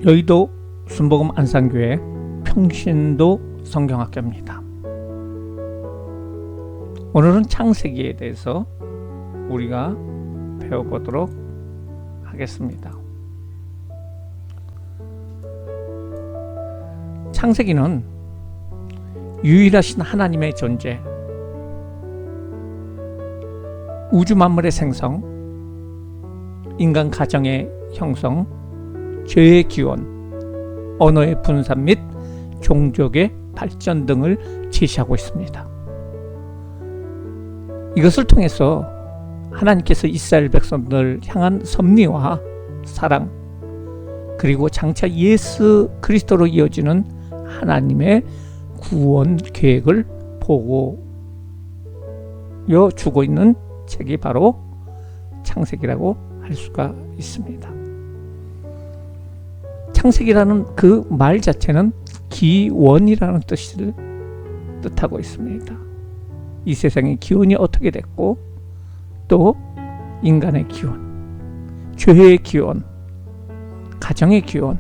여의도 순복음 안산교회 평신도 성경학교입니다. 오늘은 창세기에 대해서 우리가 배워보도록 하겠습니다. 창세기는 유일하신 하나님의 존재, 우주 만물의 생성, 인간 가정의 형성, 죄의 기원, 언어의 분산 및 종족의 발전 등을 제시하고 있습니다. 이것을 통해서 하나님께서 이스라엘 백성들을 향한 섭리와 사랑, 그리고 장차 예수 그리스도로 이어지는 하나님의 구원 계획을 보여주고 있는 책이 바로 창세기라고 할 수가 있습니다. 창세기라는 그 말 자체는 기원이라는 뜻을 뜻하고 있습니다. 이 세상의 기원이 어떻게 됐고, 또 인간의 기원, 죄의 기원, 가정의 기원,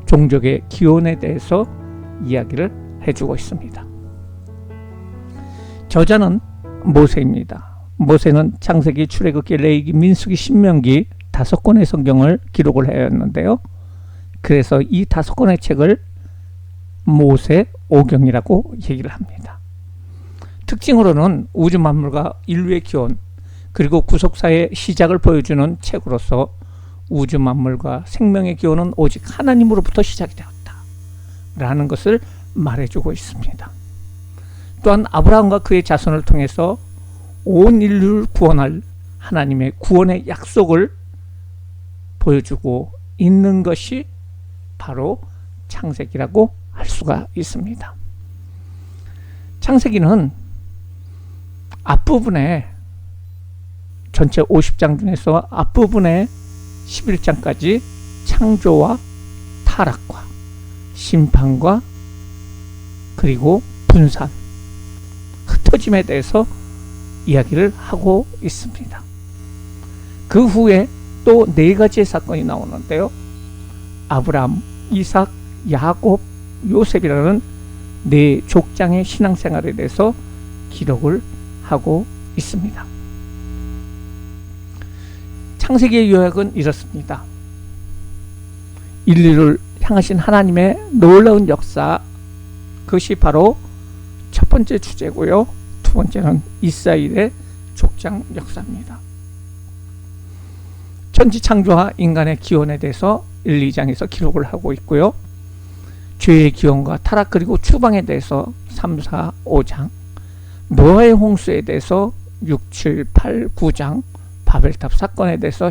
종족의 기원에 대해서 이야기를 해주고 있습니다. 저자는 모세입니다. 모세는 창세기, 출애굽기, 레위기, 민수기, 신명기 5권의 성경을 기록을 하였는데요. 그래서 이 5권의 책을 모세 오경이라고 얘기를 합니다. 특징으로는 우주 만물과 인류의 기원, 그리고 구속사의 시작을 보여주는 책으로서 우주 만물과 생명의 기원은 오직 하나님으로부터 시작이 되었다 라는 것을 말해주고 있습니다. 또한 아브라함과 그의 자손을 통해서 온 인류를 구원할 하나님의 구원의 약속을 보여주고 있는 것이 바로 창세기라고 할 수가 있습니다. 창세기는 앞부분에 전체 50장 중에서 앞부분에 11장까지 창조와 타락과 심판과 그리고 분산, 흩어짐에 대해서 이야기를 하고 있습니다. 그 후에 또 4가지의 사건이 나오는데요. 아브라함, 이삭, 야곱, 요셉이라는 4족장의 신앙생활에 대해서 기록을 하고 있습니다. 창세기의 요약은 이렇습니다. 인류를 향하신 하나님의 놀라운 역사, 그것이 바로 첫 번째 주제고요. 두 번째는 이스라엘의 족장 역사입니다. 천지창조와 인간의 기원에 대해서 1, 2장에서 기록을 하고 있고요. 죄의 기원과 타락 그리고 추방에 대해서 3, 4, 5장, 노아의 홍수에 대해서 6, 7, 8, 9장, 바벨탑 사건에 대해서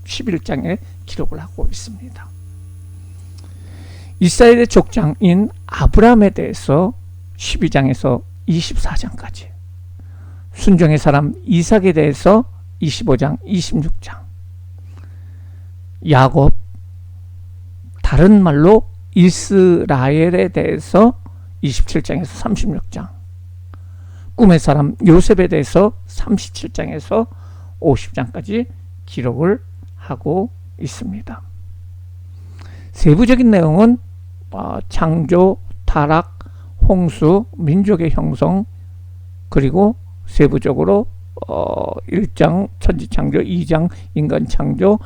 11장에 기록을 하고 있습니다. 이스라엘의 족장인 아브라함에 대해서 12장에서 24장까지, 순종의 사람 이삭에 대해서 25장, 26장, 야곱, 다른 말로 이스라엘에 대해서 27장에서 36장, 꿈의 사람 요셉에 대해서 37장에서 50장까지 기록을 하고 있습니다. 세부적인 내용은 창조, 타락, 홍수, 민족의 형성, 그리고 세부적으로 1장 천지창조, 2장 인간창조,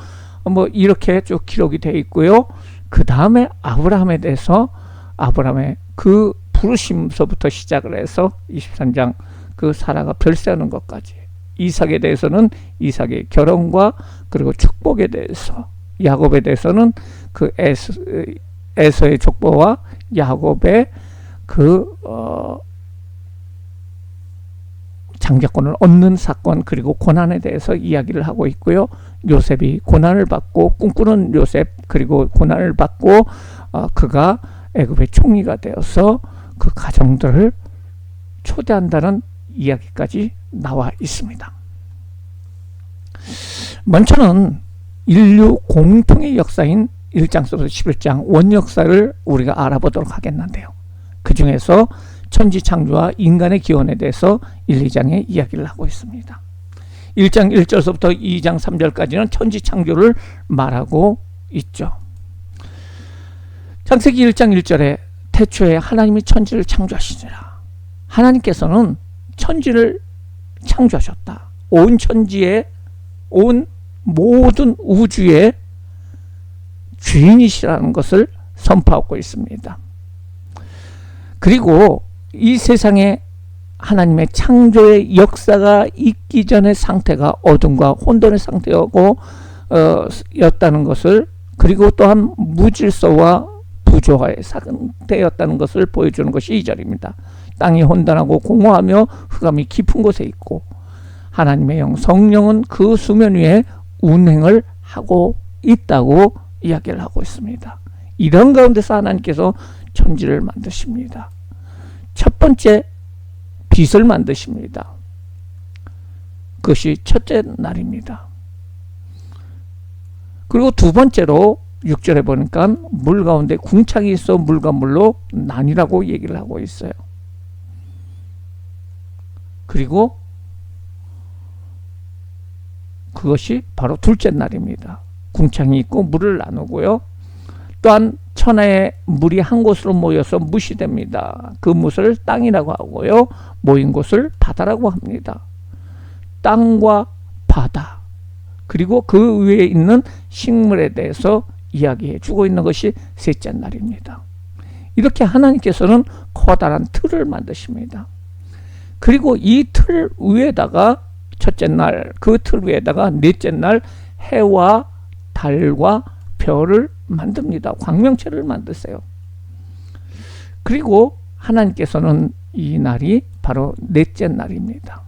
이렇게 쭉 기록이 되어 있고요. 그 다음에 아브라함에 대해서 아브라함의 그 부르심서부터 시작을 해서 23장 그 사라가 별세하는 것까지, 이삭에 대해서는 이삭의 결혼과 그리고 축복에 대해서, 야곱에 대해서는 그 에서의 족보와 야곱의 그 장자권을 얻는 사건 그리고 고난에 대해서 이야기를 하고 있고요. 요셉이 고난을 받고, 꿈꾸는 요셉, 그리고 고난을 받고 그가 애굽의 총리가 되어서 그 가정들을 초대한다는 이야기까지 나와 있습니다. 먼저는 인류 공통의 역사인 1장서부터 11장 원역사를 우리가 알아보도록 하겠는데요. 그 중에서 천지창조와 인간의 기원에 대해서 1, 2장에 이야기를 하고 있습니다. 1장 1절서부터 2장 3절까지는 천지창조를 말하고 있죠. 창세기 1장 1절에 태초에 하나님이 천지를 창조하시니라. 하나님께서는 천지를 창조하셨다. 온 천지에, 온 모든 우주의 주인이시라는 것을 선포하고 있습니다. 그리고 이 세상에 하나님의 창조의 역사가 있기 전의 상태가 어둠과 혼돈의 상태였고 였다는 것을, 그리고 또한 무질서와 부조화의 상태였다는 것을 보여주는 것이 2절입니다. 땅이 혼돈하고 공허하며 흑암이 깊은 곳에 있고 하나님의 영 성령은 그 수면 위에 운행을 하고 있다고 이야기를 하고 있습니다. 이런 가운데서 하나님께서 천지를 만드십니다. 첫 번째 빛을 만드십니다. 그것이 첫째 날입니다. 그리고 두 번째로 6절에 보니까 물 가운데 궁창이 있어 물과 물로 나뉘라고 얘기를 하고 있어요. 그리고 그것이 바로 둘째 날입니다. 궁창이 있고 물을 나누고요. 또한 천하의 물이 한 곳으로 모여서 뭇이 됩니다. 그 뭇을 땅이라고 하고요. 모인 곳을 바다라고 합니다. 땅과 바다, 그리고 그 위에 있는 식물에 대해서 이야기해 주고 있는 것이 셋째 날입니다. 이렇게 하나님께서는 커다란 틀을 만드십니다. 그리고 이 틀 위에다가 첫째 날, 그 틀 위에다가 넷째 날 해와 달과 별을 만듭니다. 광명체를 만드세요. 그리고 하나님께서는 이 날이 바로 넷째 날입니다.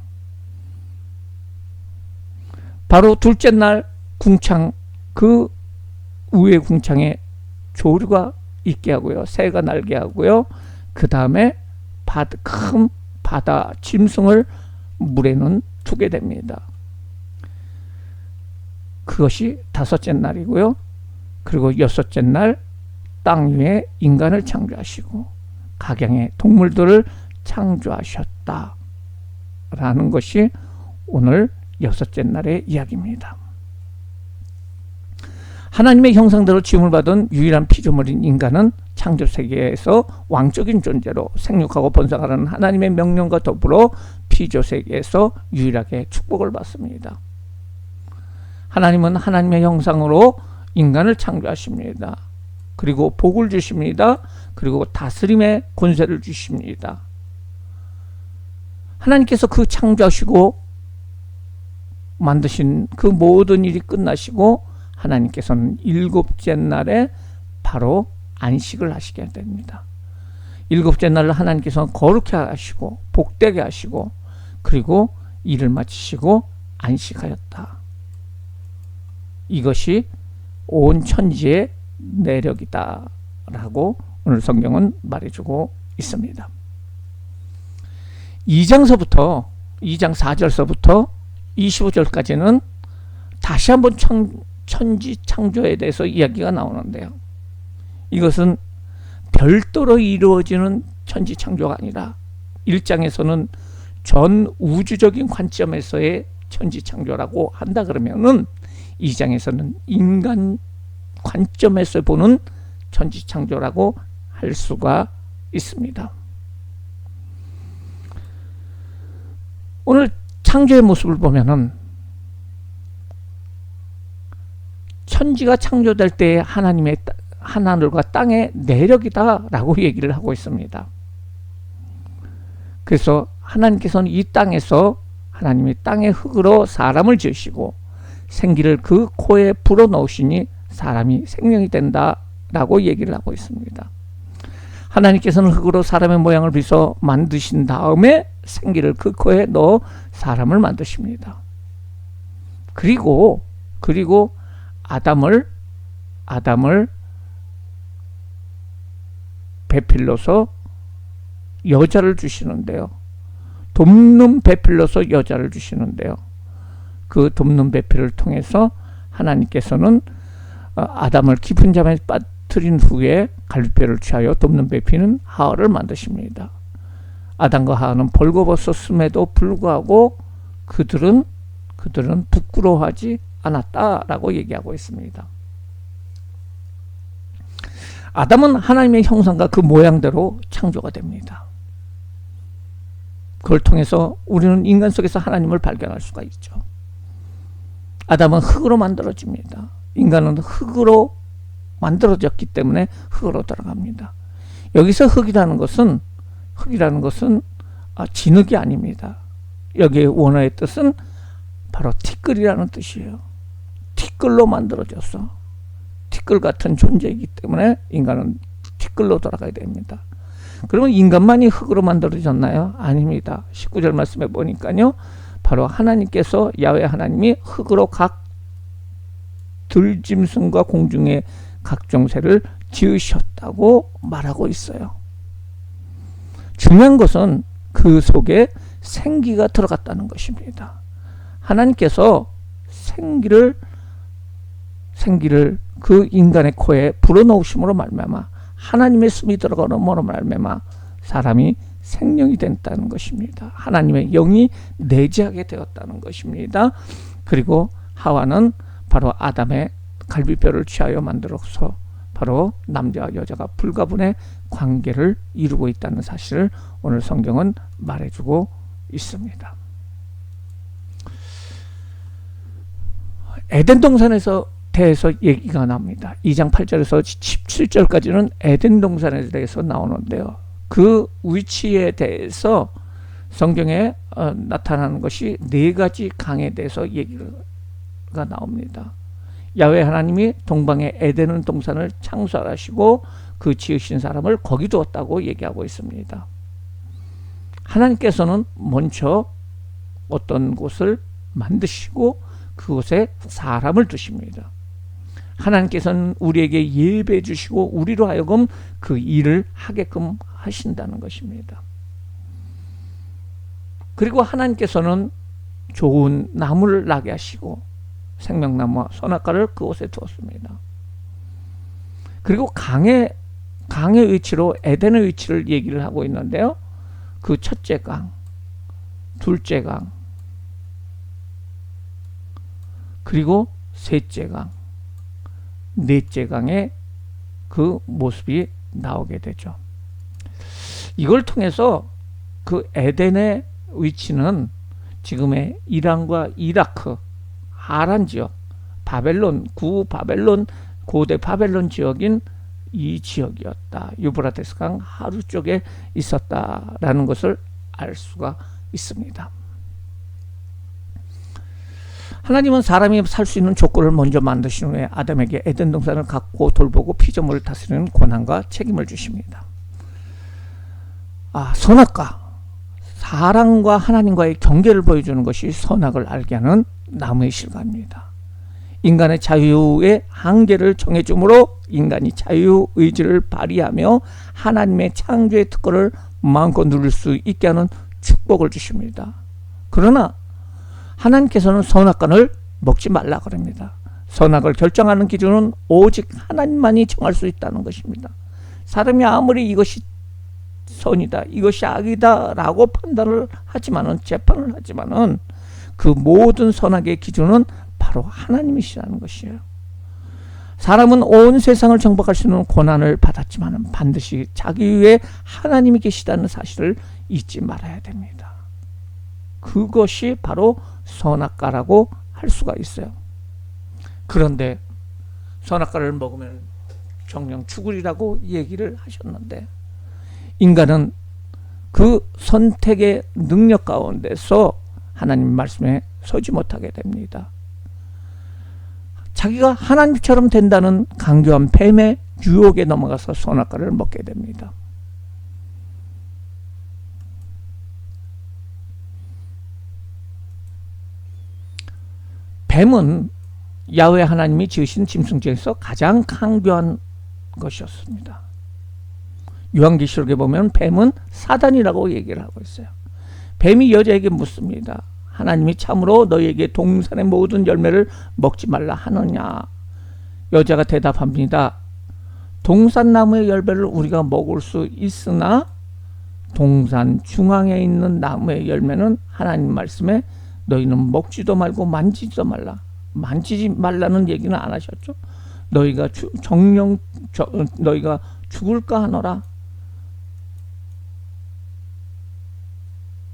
바로 둘째 날 궁창, 그 위에 궁창에 조류가 있게 하고요. 새가 날게 하고요. 그 다음에 큰 바다 짐승을 물에는 두게 됩니다. 그것이 다섯째 날이고요. 그리고 여섯째 날 땅 위에 인간을 창조하시고 각양의 동물들을 창조하셨다 라는 것이 오늘 여섯째 날의 이야기입니다. 하나님의 형상대로 지음을 받은 유일한 피조물인 인간은 창조 세계에서 왕적인 존재로 생육하고 번성하라는 하나님의 명령과 더불어 피조 세계에서 유일하게 축복을 받습니다. 하나님은 하나님의 형상으로 인간을 창조하십니다. 그리고 복을 주십니다. 그리고 다스림의 권세를 주십니다. 하나님께서 그 창조하시고 만드신 그 모든 일이 끝나시고 하나님께서는 일곱째 날에 바로 안식을 하시게 됩니다. 일곱째 날을 하나님께서는 거룩해 하시고 복되게 하시고 그리고 일을 마치시고 안식하였다. 이것이 온 천지의 내력이다 라고 오늘 성경은 말해주고 있습니다. 2장 4절서부터 25절까지는 다시 한번 천지 창조에 대해서 이야기가 나오는데요. 이것은 별도로 이루어지는 천지 창조가 아니라 1장에서는 전 우주적인 관점에서의 천지 창조라고 한다 그러면은 2장에서는 인간 관점에서 보는 천지 창조라고 할 수가 있습니다. 오늘 창조의 모습을 보면은 천지가 창조될 때 하나님의 하늘과 땅의 내력이다 라고 얘기를 하고 있습니다. 그래서 하나님께서는 이 땅에서 하나님이 땅의 흙으로 사람을 지으시고 생기를 그 코에 불어넣으시니 사람이 생명이 된다 라고 얘기를 하고 있습니다. 하나님께서는 흙으로 사람의 모양을 빚어 만드신 다음에 생기를 그 코에 넣어 사람을 만드십니다. 그리고 아담을 배필로서 여자를 주시는데요. 돕는 배필로서 여자를 주시는데요. 그 돕는 배필을 통해서 하나님께서는 아담을 깊은 잠에 빠뜨린 후에 갈빗뼈를 취하여 돕는 배필은 하와를 만드십니다. 아담과 하와는 벌거벗었음에도 불구하고 그들은 부끄러워하지 않았다라고 얘기하고 있습니다. 아담은 하나님의 형상과 그 모양대로 창조가 됩니다. 그걸 통해서 우리는 인간 속에서 하나님을 발견할 수가 있죠. 아담은 흙으로 만들어집니다. 인간은 흙으로 만들어졌기 때문에 흙으로 들어갑니다. 여기서 흙이라는 것은 진흙이 아닙니다. 여기의 원어의 뜻은 바로 티끌이라는 뜻이에요. 티끌로 만들어져서 티끌 같은 존재이기 때문에 인간은 티끌로 돌아가야 됩니다. 그러면 인간만이 흙으로 만들어졌나요? 아닙니다. 19절 말씀에 보니까요, 바로 하나님께서, 야훼 하나님이 흙으로 각 들짐승과 공중의 각종 새를 지으셨다고 말하고 있어요. 중요한 것은 그 속에 생기가 들어갔다는 것입니다. 하나님께서 생기를 그 인간의 코에 불어넣으심으로 말미암아, 하나님의 숨이 들어가므로 말미암아 사람이 생명이 됐다는 것입니다. 하나님의 영이 내재하게 되었다는 것입니다. 그리고 하와는 바로 아담의 갈비뼈를 취하여 만들어서 바로 남자와 여자가 불가분의 관계를 이루고 있다는 사실을 오늘 성경은 말해주고 있습니다. 에덴 동산에서 대해서 얘기가 나옵니다. 2장 8절에서 17절까지는 에덴 동산에 대해서 나오는데요. 그 위치에 대해서 성경에 나타나는 것이 4가지 강에 대해서 얘기가 나옵니다. 야훼 하나님이 동방의 에덴 동산을 창설하시고 그 지으신 사람을 거기 두었다고 얘기하고 있습니다. 하나님께서는 먼저 어떤 곳을 만드시고 그곳에 사람을 두십니다. 하나님께서는 우리에게 예배해 주시고 우리로 하여금 그 일을 하게끔 하신다는 것입니다. 그리고 하나님께서는 좋은 나무를 나게 하시고 생명나무와 선악과를 그곳에 두었습니다. 그리고 강의 위치로 에덴의 위치를 얘기를 하고 있는데요. 그 첫째 강, 둘째 강, 그리고 셋째 강, 넷째 강의 그 모습이 나오게 되죠. 이걸 통해서 그 에덴의 위치는 지금의 이란과 이라크, 하란 지역, 바벨론, 구바벨론, 고대 바벨론 지역인 이 지역이었다. 유브라데스 강 하루 쪽에 있었다라는 것을 알 수가 있습니다. 하나님은 사람이 살 수 있는 조건을 먼저 만드신 후에 아담에게 에덴 동산을 갖고 돌보고 피조물을 다스리는 권한과 책임을 주십니다. 선악과, 사람과 하나님과의 경계를 보여주는 것이 선악을 알게 하는 나무의 실과입니다. 인간의 자유의 한계를 정해주므로 인간이 자유의지를 발휘하며 하나님의 창조의 특권을 마음껏 누릴 수 있게 하는 축복을 주십니다. 그러나 하나님께서는 선악과를 먹지 말라 그럽니다. 선악을 결정하는 기준은 오직 하나님만이 정할 수 있다는 것입니다. 사람이 아무리 이것이 선이다, 이것이 악이다 라고 판단을 하지만은, 재판을 하지만은 그 모든 선악의 기준은 바로 하나님이시라는 것이에요. 사람은 온 세상을 정복할 수 있는 고난을 받았지만 반드시 자기 위에 하나님이 계시다는 사실을 잊지 말아야 됩니다. 그것이 바로 선악과라고 할 수가 있어요. 그런데 선악과를 먹으면 정령 죽으리라고 얘기를 하셨는데, 인간은 그 선택의 능력 가운데서 하나님 말씀에 서지 못하게 됩니다. 자기가 하나님처럼 된다는 강교한 뱀의 유혹에 넘어가서 선악과를 먹게 됩니다. 뱀은 야훼 하나님이 지으신 짐승 중에서 가장 강교한 것이었습니다. 요한계시록에 보면 뱀은 사단이라고 얘기를 하고 있어요. 뱀이 여자에게 묻습니다. 하나님이 참으로 너희에게 동산의 모든 열매를 먹지 말라 하느냐? 여자가 대답합니다. 동산나무의 열매를 우리가 먹을 수 있으나 동산 중앙에 있는 나무의 열매는 하나님 말씀에 너희는 먹지도 말고 만지지도 말라. 만지지 말라는 얘기는 안 하셨죠. 너희가 정령 너희가 죽을까 하노라.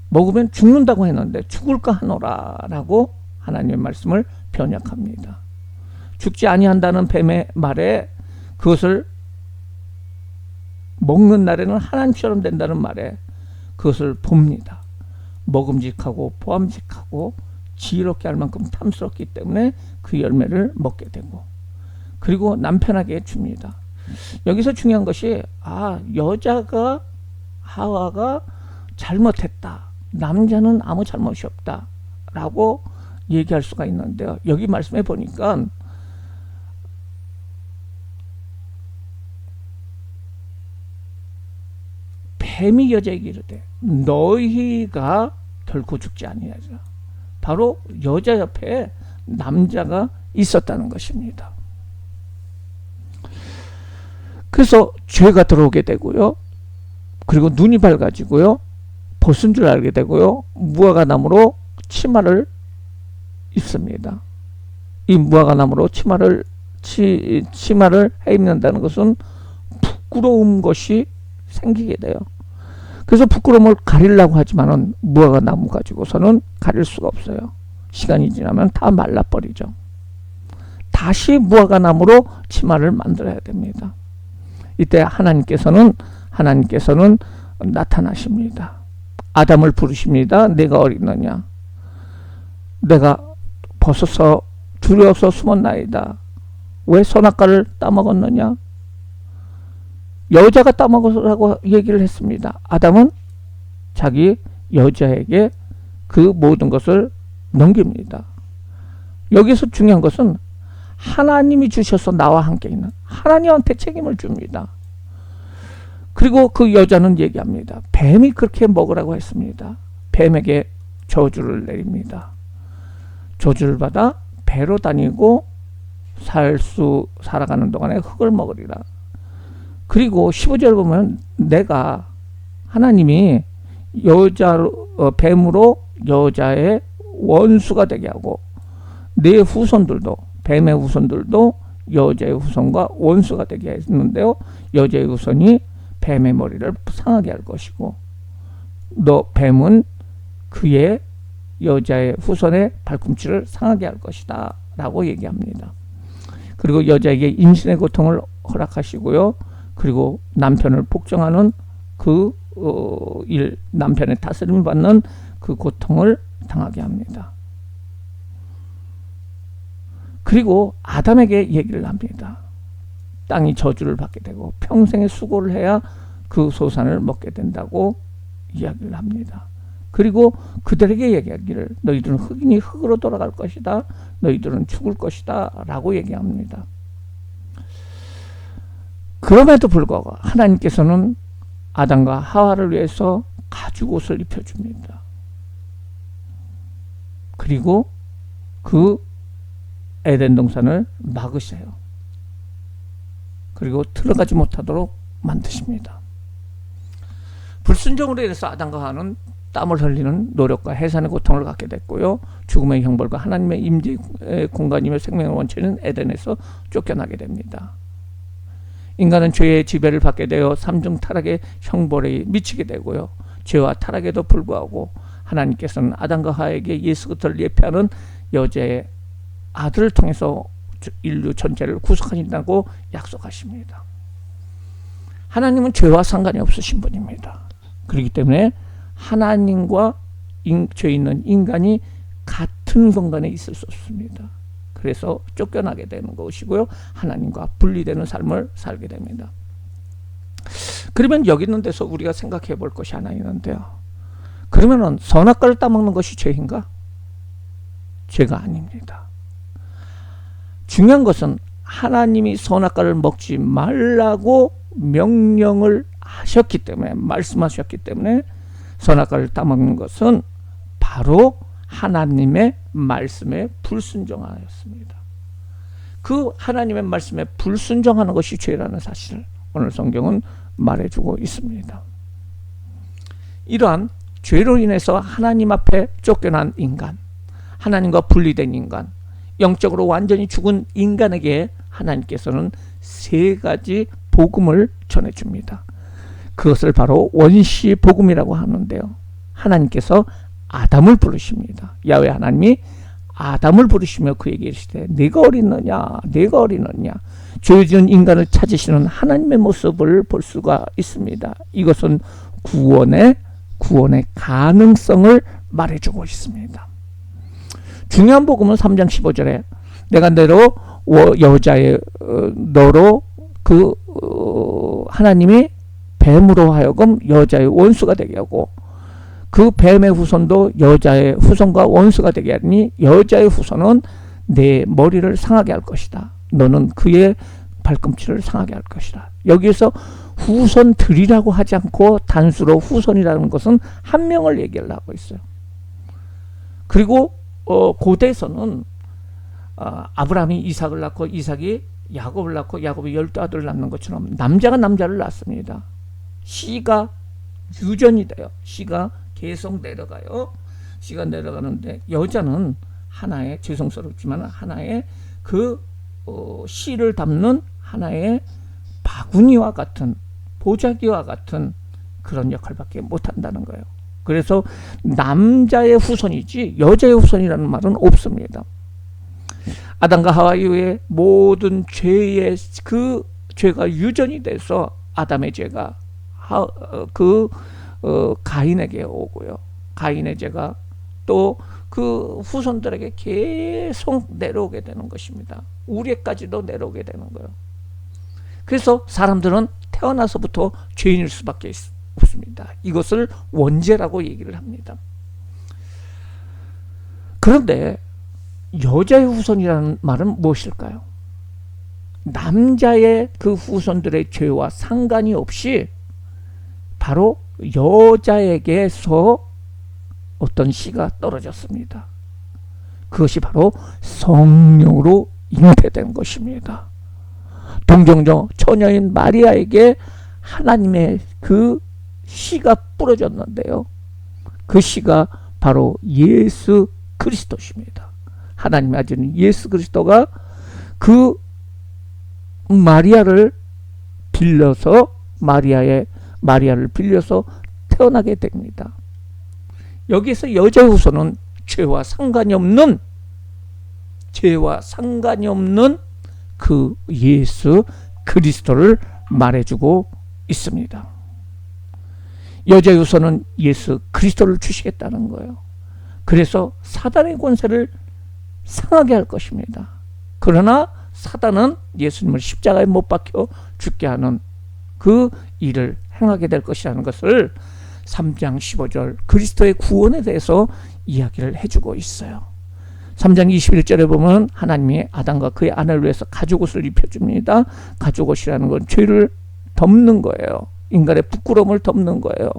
먹으면 죽는다고 했는데 죽을까 하노라 라고 하나님의 말씀을 변약합니다. 죽지 아니한다는 뱀의 말에, 그것을 먹는 날에는 하나님처럼 된다는 말에 그것을 봅니다. 먹음직하고 보암직하고 지혜롭게 할 만큼 탐스럽기 때문에 그 열매를 먹게 되고, 그리고 남편에게 줍니다. 여기서 중요한 것이, 여자가, 하와가 잘못했다, 남자는 아무 잘못이 없다 라고 얘기할 수가 있는데요. 여기 말씀해 보니까 뱀이 여자에게 이르되 너희가 결코 죽지 아니하리라. 바로 여자 옆에 남자가 있었다는 것입니다. 그래서 죄가 들어오게 되고요. 그리고 눈이 밝아지고요. 벗은 줄 알게 되고요. 무화과나무로 치마를 입습니다. 이 무화과나무로 치마를 해입는다는 것은 부끄러운 것이 생기게 돼요. 그래서 부끄러움을 가리려고 하지만은 무화과나무 가지고서는 가릴 수가 없어요. 시간이 지나면 다 말라버리죠. 다시 무화과나무로 치마를 만들어야 됩니다. 이때 하나님께서는 나타나십니다. 아담을 부르십니다. 내가 어디느냐? 내가 벗어서 두려워서 숨었나이다. 왜 선악과를 따먹었느냐? 여자가 따먹으라고 얘기를 했습니다. 아담은 자기 여자에게 그 모든 것을 넘깁니다. 여기서 중요한 것은 하나님이 주셔서 나와 함께 있는 하나님한테 책임을 줍니다. 그리고 그 여자는 얘기합니다. 뱀이 그렇게 먹으라고 했습니다. 뱀에게 저주를 내립니다. 저주를 받아 배로 다니고 살아가는 동안에 흙을 먹으리라. 그리고 15절 보면 하나님이 뱀으로 여자의 원수가 되게 하고, 내 후손들도, 뱀의 후손들도 여자의 후손과 원수가 되게 했는데요. 여자의 후손이 뱀의 머리를 상하게 할 것이고, 뱀은 그의 여자의 후손의 발꿈치를 상하게 할 것이다 라고 얘기합니다. 그리고 여자에게 임신의 고통을 허락하시고요. 그리고 남편을 복종하는 남편의 다스림을 받는 그 고통을 당하게 합니다. 그리고 아담에게 얘기를 합니다. 땅이 저주를 받게 되고 평생의 수고를 해야 그 소산을 먹게 된다고 이야기를 합니다. 그리고 그들에게 얘기하기를 너희들은 흙이니 흙으로 돌아갈 것이다. 너희들은 죽을 것이다 라고 얘기합니다. 그럼에도 불구하고 하나님께서는 아담과 하와를 위해서 가죽옷을 입혀줍니다. 그리고 그 에덴 동산을 막으세요. 그리고 들어가지 못하도록 만드십니다. 불순종으로 인해서 아담과 하와는 땀을 흘리는 노력과 해산의 고통을 갖게 됐고요. 죽음의 형벌과 하나님의 임재의 공간이며 생명의 원천인 에덴에서 쫓겨나게 됩니다. 인간은 죄의 지배를 받게 되어 삼중 타락의 형벌에 미치게 되고요. 죄와 타락에도 불구하고 하나님께서는 아담과 하와에게 예수 그리스도를 예표하는 여자의 아들을 통해서 인류 전체를 구속하신다고 약속하십니다. 하나님은 죄와 상관이 없으신 분입니다. 그렇기 때문에 하나님과 죄 있는 인간이 같은 공간에 있을 수 없습니다. 그래서 쫓겨나게 되는 것이고요. 하나님과 분리되는 삶을 살게 됩니다. 그러면 여기 있는 데서 우리가 생각해 볼 것이 하나 있는데요. 그러면은 선악과를 따먹는 것이 죄인가? 죄가 아닙니다. 중요한 것은 하나님이 선악과를 먹지 말라고 명령을 하셨기 때문에, 말씀하셨기 때문에 선악과를 따먹는 것은 바로 하나님의 말씀에 불순종하였습니다. 그 하나님의 말씀에 불순종하는 것이 죄라는 사실을 오늘 성경은 말해주고 있습니다. 이러한 죄로 인해서 하나님 앞에 쫓겨난 인간, 하나님과 분리된 인간, 영적으로 완전히 죽은 인간에게 하나님께서는 세 가지 복음을 전해줍니다. 그것을 바로 원시 복음이라고 하는데요. 하나님께서 아담을 부르십니다. 야훼 하나님이 아담을 부르시며 그에게 이르시되 내가 어딨느냐 내가 어딨느냐. 죄 지은 인간을 찾으시는 하나님의 모습을 볼 수가 있습니다. 이것은 구원의 가능성을 말해주고 있습니다. 중요한 복음은 3장 15절에 내가 너로 여자의 너로 하나님이 뱀으로 하여금 여자의 원수가 되게 하고 그 뱀의 후손도 여자의 후손과 원수가 되게 하니 여자의 후손은 내 머리를 상하게 할 것이다. 너는 그의 발꿈치를 상하게 할 것이다. 여기에서 후손들이라고 하지 않고 단수로 후손이라는 것은 한 명을 얘기를 하고 있어요. 그리고 고대에서는 아브라함이 이삭을 낳고 이삭이 야곱을 낳고 야곱이 12아들을 낳는 것처럼 남자가 남자를 낳습니다. 씨가 유전이 돼요. 씨가 계속 내려가요. 씨가 내려가는데 여자는 하나의 죄송스럽지만 하나의 씨를 담는 하나의 바구니와 같은 보자기와 같은 그런 역할밖에 못한다는 거예요. 그래서 남자의 후손이지 여자의 후손이라는 말은 없습니다. 아담과 하와 이후에 모든 죄의 죄가 유전이 돼서 아담의 죄가 가인에게 오고요. 가인의 죄가 또 그 후손들에게 계속 내려오게 되는 것입니다. 우리에까지도 내려오게 되는 거예요. 그래서 사람들은 태어나서부터 죄인일 수밖에 없습니다. 이것을 원죄라고 얘기를 합니다. 그런데 여자의 후손이라는 말은 무엇일까요? 남자의 그 후손들의 죄와 상관이 없이 바로 여자에게서 어떤 씨가 떨어졌습니다. 그것이 바로 성령으로 잉태된 것입니다. 동정녀 처녀인 마리아에게 하나님의 그 씨가 뿌려졌는데요. 그 씨가 바로 예수 그리스도십니다. 하나님의 아들인 예수 그리스도가 그 마리아를 빌려서 마리아를 빌려서 태어나게 됩니다. 여기서 여자의 후손은 죄와 상관이 없는 그 예수 그리스도를 말해주고 있습니다. 여자의 후손은 예수 그리스도를 주시겠다는 거예요. 그래서 사단의 권세를 상하게 할 것입니다. 그러나 사단은 예수님을 십자가에 못 박혀 죽게 하는 그 일을 행하게 될 것이라는 것을 3장 15절 그리스도의 구원에 대해서 이야기를 해주고 있어요. 3장 21절에 보면 하나님이 아담과 그의 아내를 위해서 가죽옷을 입혀줍니다. 가죽옷이라는 건 죄를 덮는 거예요. 인간의 부끄러움을 덮는 거예요.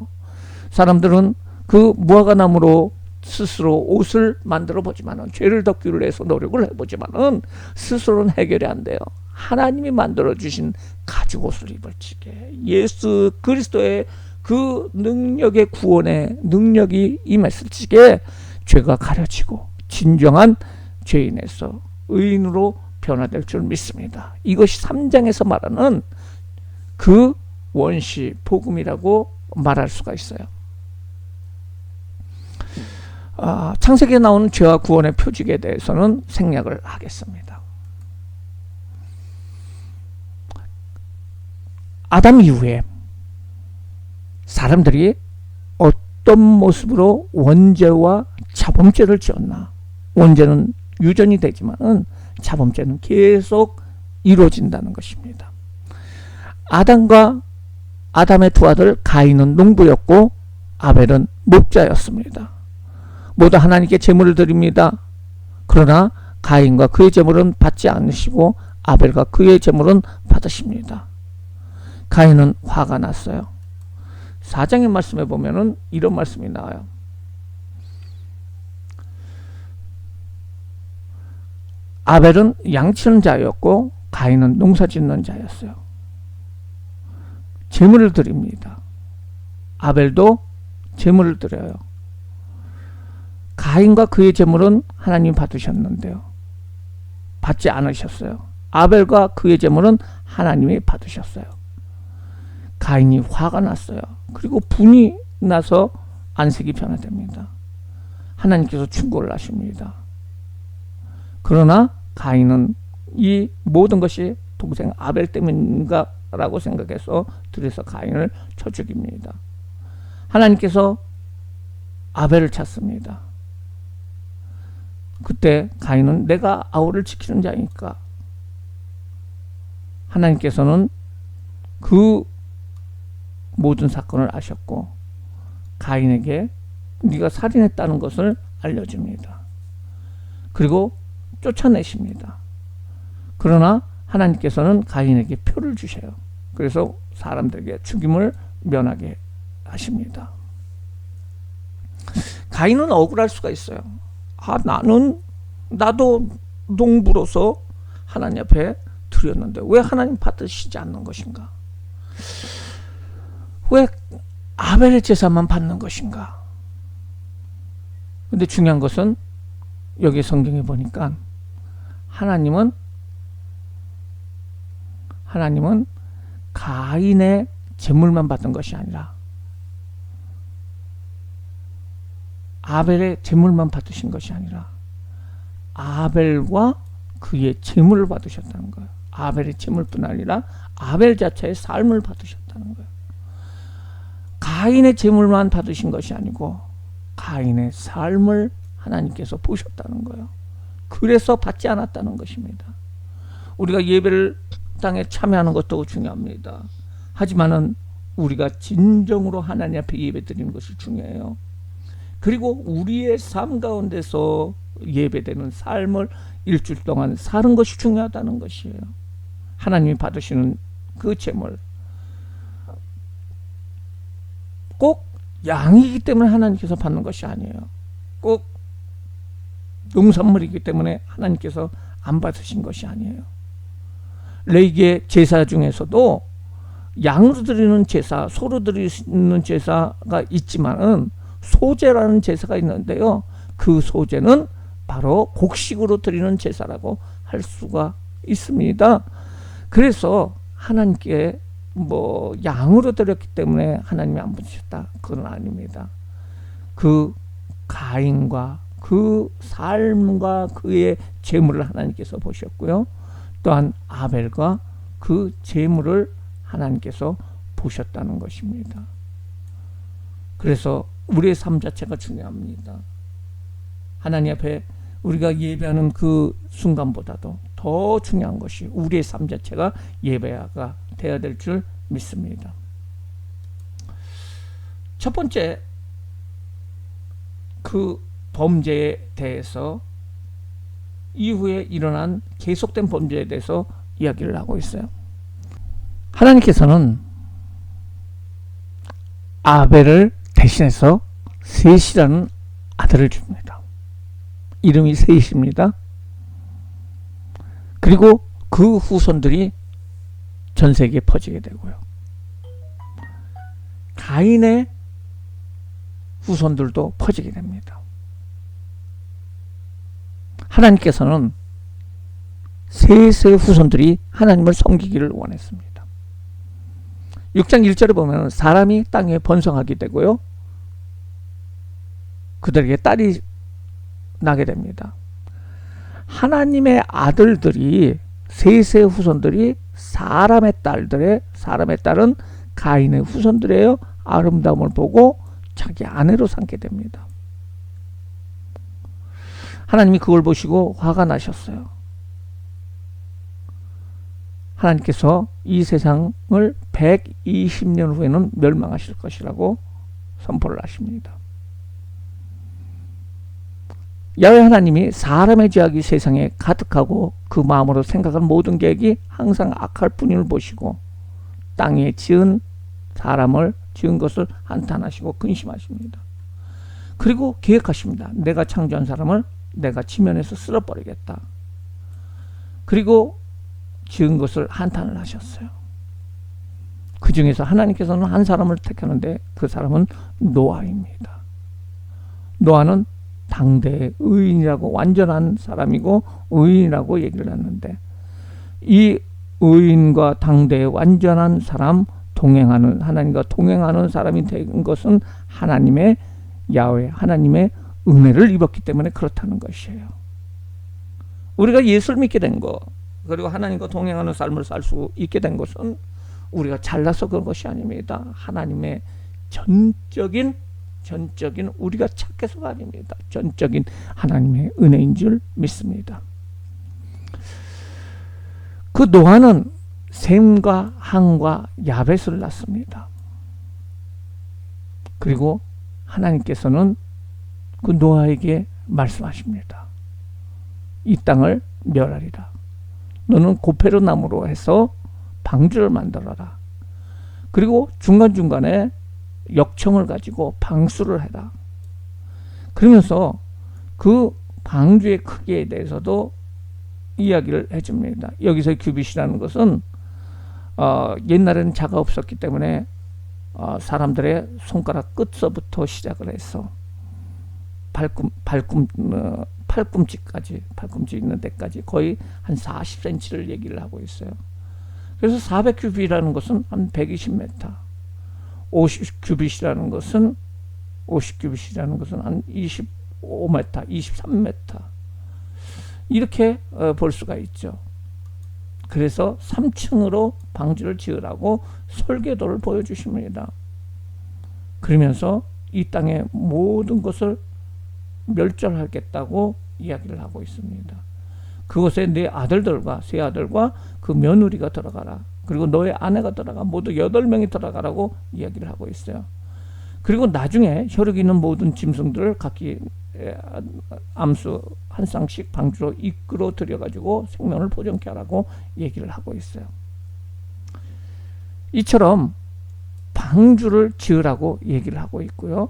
사람들은 그 무화과나무로 스스로 옷을 만들어 보지만은 죄를 덮기를 해서 노력을 해보지만은 스스로는 해결이 안 돼요. 하나님이 만들어 주신 가죽옷을 입을 적에 예수 그리스도의 그 능력의 구원의 능력이 임했을 적에 죄가 가려지고 진정한 죄인에서 의인으로 변화될 줄 믿습니다. 이것이 3장에서 말하는 그 원시 복음이라고 말할 수가 있어요. 창세기에 나오는 죄와 구원의 표직에 대해서는 생략을 하겠습니다. 아담 이후에 사람들이 어떤 모습으로 원죄와 자범죄를 지었나. 원죄는 유전이 되지만 자범죄는 계속 이루어진다는 것입니다. 아담의 두 아들 가인은 농부였고 아벨은 목자였습니다. 모두 하나님께 제물을 드립니다. 그러나 가인과 그의 제물은 받지 않으시고 아벨과 그의 제물은 받으십니다. 가인은 화가 났어요. 4장의 말씀에 보면은 이런 말씀이 나와요. 아벨은 양치는 자였고 가인은 농사짓는 자였어요. 제물을 드립니다. 아벨도 제물을 드려요. 가인과 그의 제물은 하나님 받으셨는데요. 받지 않으셨어요. 아벨과 그의 제물은 하나님이 받으셨어요. 가인이 화가 났어요. 그리고 분이 나서 안색이 변화됩니다. 하나님께서 충고를 하십니다. 그러나 가인은 이 모든 것이 동생 아벨 때문인가 라고 생각해서 들여서 가인을 쳐 죽입니다. 하나님께서 아벨을 찾습니다. 그때 가인은 내가 아우를 지키는 자니까, 하나님께서는 그 모든 사건을 아셨고 가인에게 네가 살인했다는 것을 알려줍니다. 그리고 쫓아내십니다. 그러나 하나님께서는 가인에게 표를 주셔요. 그래서 사람들에게 죽임을 면하게 하십니다. 가인은 억울할 수가 있어요. 나도 농부로서 하나님 앞에 드렸는데 왜 하나님 받으시지 않는 것인가? 왜 아벨의 제사만 받는 것인가? 근데 중요한 것은 여기 성경에 보니까 하나님은 가인의 제물만 받은 것이 아니라 아벨의 제물만 받으신 것이 아니라 아벨과 그의 제물을 받으셨다는 거예요. 아벨의 제물뿐 아니라 아벨 자체의 삶을 받으셨다는 거예요. 가인의 제물만 받으신 것이 아니고 가인의 삶을 하나님께서 보셨다는 거예요. 그래서 받지 않았다는 것입니다. 우리가 예배를 땅에 참여하는 것도 중요합니다. 하지만은 우리가 진정으로 하나님 앞에 예배 드리는 것이 중요해요. 그리고 우리의 삶 가운데서 예배되는 삶을 일주일 동안 사는 것이 중요하다는 것이에요. 하나님이 받으시는 그 제물, 꼭 양이기 때문에 하나님께서 받는 것이 아니에요. 꼭 농산물이기 때문에 하나님께서 안 받으신 것이 아니에요. 레위기의 제사 중에서도 양으로 드리는 제사, 소로 드리는 제사가 있지만은 소제라는 제사가 있는데요. 그 소제는 바로 곡식으로 드리는 제사라고 할 수가 있습니다. 그래서 하나님께 양으로 드렸기 때문에 하나님이 안 받으셨다, 그건 아닙니다. 그 가인과 그 삶과 그의 제물을 하나님께서 보셨고요. 또한 아벨과 그 제물을 하나님께서 보셨다는 것입니다. 그래서 우리의 삶 자체가 중요합니다. 하나님 앞에 우리가 예배하는 그 순간보다도 더 중요한 것이 우리의 삶 자체가 예배가 되어야 될 줄 믿습니다. 첫 번째, 그 범죄에 대해서 이후에 일어난 계속된 범죄에 대해서 이야기를 하고 있어요. 하나님께서는 아벨을 대신해서 셋이라는 아들을 줍니다. 이름이 셋입니다. 그리고 그 후손들이 전 세계에 퍼지게 되고요. 가인의 후손들도 퍼지게 됩니다. 하나님께서는 셋의 후손들이 하나님을 섬기기를 원했습니다. 6장 1절에 보면 사람이 땅에 번성하게 되고요. 그들에게 딸이 나게 됩니다. 하나님의 아들들이, 셋의 후손들이 사람의 딸은 가인의 후손들이에요. 아름다움을 보고 자기 아내로 삼게 됩니다. 하나님이 그걸 보시고 화가 나셨어요. 하나님께서 이 세상을 120년 후에는 멸망하실 것이라고 선포를 하십니다. 야훼 하나님이 사람의 죄악이 세상에 가득하고 그 마음으로 생각한 모든 계획이 항상 악할 뿐임을 보시고 땅에 지은 사람을 지은 것을 한탄하시고 근심하십니다. 그리고 계획하십니다. 내가 창조한 사람을 내가 지면에서 쓸어버리겠다. 그리고 지은 것을 한탄을 하셨어요. 그 중에서 하나님께서는 한 사람을 택하는데 그 사람은 노아입니다. 노아는 당대의 의인이라고, 완전한 사람이고 의인이라고 얘기를 했는데 이 의인과 당대의 완전한 사람, 동행하는, 하나님과 동행하는 사람이 된 것은 하나님의 야훼, 하나님의 은혜를 입었기 때문에 그렇다는 것이에요. 우리가 예수를 믿게 된 것, 그리고 하나님과 동행하는 삶을 살 수 있게 된 것은 우리가 잘나서 그런 것이 아닙니다. 하나님의 전적인 우리가 착해서가 아닙니다. 전적인 하나님의 은혜인 줄 믿습니다. 그 노아는 셈과 함과 야벳을 낳습니다. 그리고 하나님께서는 그 노아에게 말씀하십니다. 이 땅을 멸하리라. 너는 고페르 나무로 해서 방주를 만들어라. 그리고 중간중간에 역청을 가지고 방수를 해라. 그러면서 그 방주의 크기에 대해서도 이야기를 해줍니다. 여기서 규빗이라는 것은 옛날에는 자가 없었기 때문에 사람들의 손가락 끝서부터 시작을 해서 팔꿈치 있는 데까지 거의 한 40cm를 얘기를 하고 있어요. 그래서 400규빗이라는 것은 한 120m, 50규빗이라는 것은 한 25m, 23m 이렇게 볼 수가 있죠. 그래서 3층으로 방주를 지으라고 설계도를 보여주십니다. 그러면서 이 땅의 모든 것을 멸절하겠다고 이야기를 하고 있습니다. 그곳에 네 아들들과 세 아들과 그 며느리가 들어가라. 그리고 너의 아내가 들어가 모두 8명이 들어가라고 이야기를 하고 있어요. 그리고 나중에 혈육 있는 모든 짐승들을 각기 암수 한 쌍씩 방주로 이끌어 들여가지고 생명을 보존케 하라고 얘기를 하고 있어요. 이처럼 방주를 지으라고 얘기를 하고 있고요.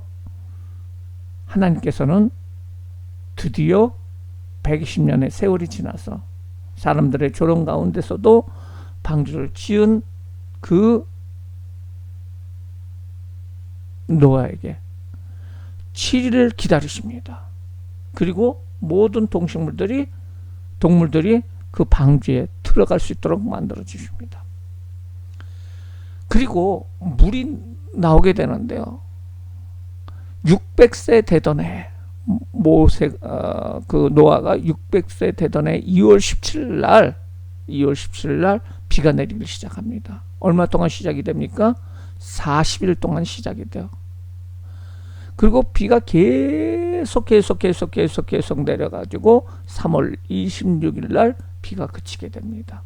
하나님께서는 드디어 120년의 세월이 지나서 사람들의 조롱 가운데서도 방주를 지은 그 노아에게 7일을 기다리십니다. 그리고 모든 동물들이 그 방주에 들어갈 수 있도록 만들어 주십니다. 그리고 물이 나오게 되는데요. 600세 되던 해 그 노아가 600세 되던 해 2월 17일 날 비가 내리기 시작합니다. 얼마 동안 시작이 됩니까? 40일 동안 시작이 돼요. 그리고 비가 계속 내려가지고 3월 26일 날 비가 그치게 됩니다.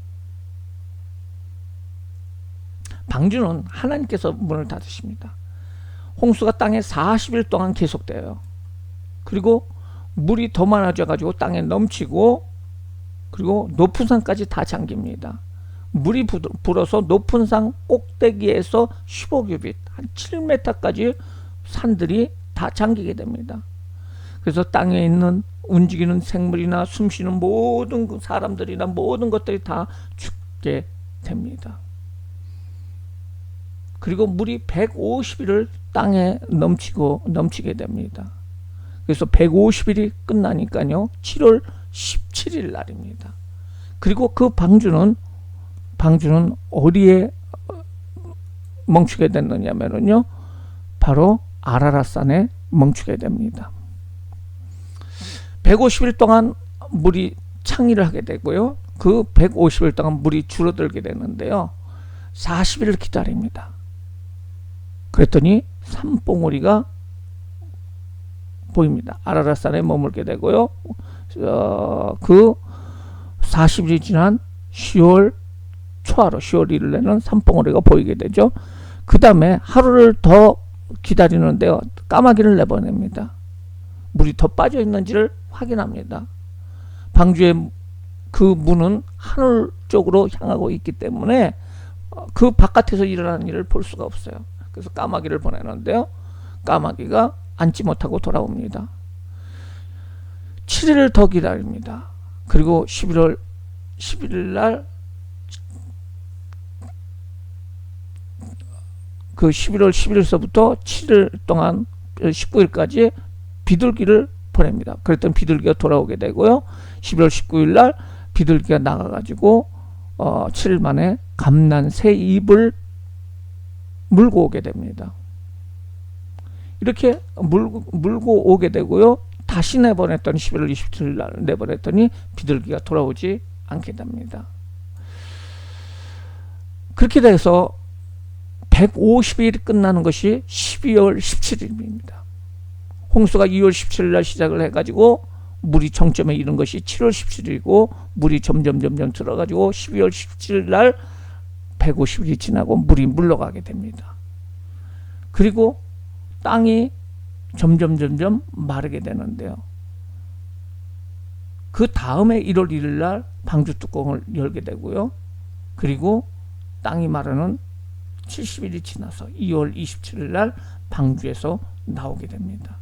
방주는 하나님께서 문을 닫으십니다. 홍수가 땅에 40일 동안 계속돼요. 그리고 물이 더 많아져 가지고 땅에 넘치고 그리고 높은 산까지 다 잠깁니다. 물이 불어서 높은 산 꼭대기에서 15규빗 한 7m까지 산들이 다 잠기게 됩니다. 그래서 땅에 있는 움직이는 생물이나 숨쉬는 모든 사람들이나 모든 것들이 다 죽게 됩니다. 그리고 물이 150일을 땅에 넘치게 됩니다. 그래서 150일이 끝나니까요 7월 17일 날입니다. 그리고 그 방주는 어디에 멈추게 됐느냐면요 바로 아라랏산에 멈추게 됩니다. 150일 동안 물이 창의를 하게 되고요. 그 150일 동안 물이 줄어들게 되는데요. 40일을 기다립니다. 그랬더니 산봉우리가 보입니다. 아라랏산에 머물게 되고요. 그 40일이 지난 10월 초하루 10월 1일에는 산봉우리가 보이게 되죠. 그 다음에 하루를 더 기다리는데요. 까마귀를 내보냅니다. 물이 더 빠져 있는지를 확인합니다. 방주의 그 문은 하늘 쪽으로 향하고 있기 때문에 그 바깥에서 일어나는 일을 볼 수가 없어요. 그래서 까마귀를 보내는데요. 까마귀가 앉지 못하고 돌아옵니다. 7일을 더 기다립니다. 그리고 11월 11일 날 그 11월 11일서부터 7일 동안 19일까지 비둘기를 보냅니다. 그랬더니 비둘기가 돌아오게 되고요. 11월 19일 날 비둘기가 나가가지고 7일 만에 감난 새 잎을 물고 오게 됩니다. 이렇게 물고 오게 되고요. 다시 내보냈더니 11월 27일 날 내보냈더니 비둘기가 돌아오지 않게 됩니다. 그렇게 돼서 150일이 끝나는 것이 12월 17일입니다. 홍수가 2월 17일 날 시작을 해가지고 물이 정점에 이른 것이 7월 17일이고 물이 점점 들어가지고 12월 17일 날 150일이 지나고 물이 물러가게 됩니다. 그리고 땅이 점점 마르게 되는데요. 그 다음에 1월 1일 날 방주 뚜껑을 열게 되고요. 그리고 땅이 마르는 70일이 지나서 2월 27일 날 방주에서 나오게 됩니다.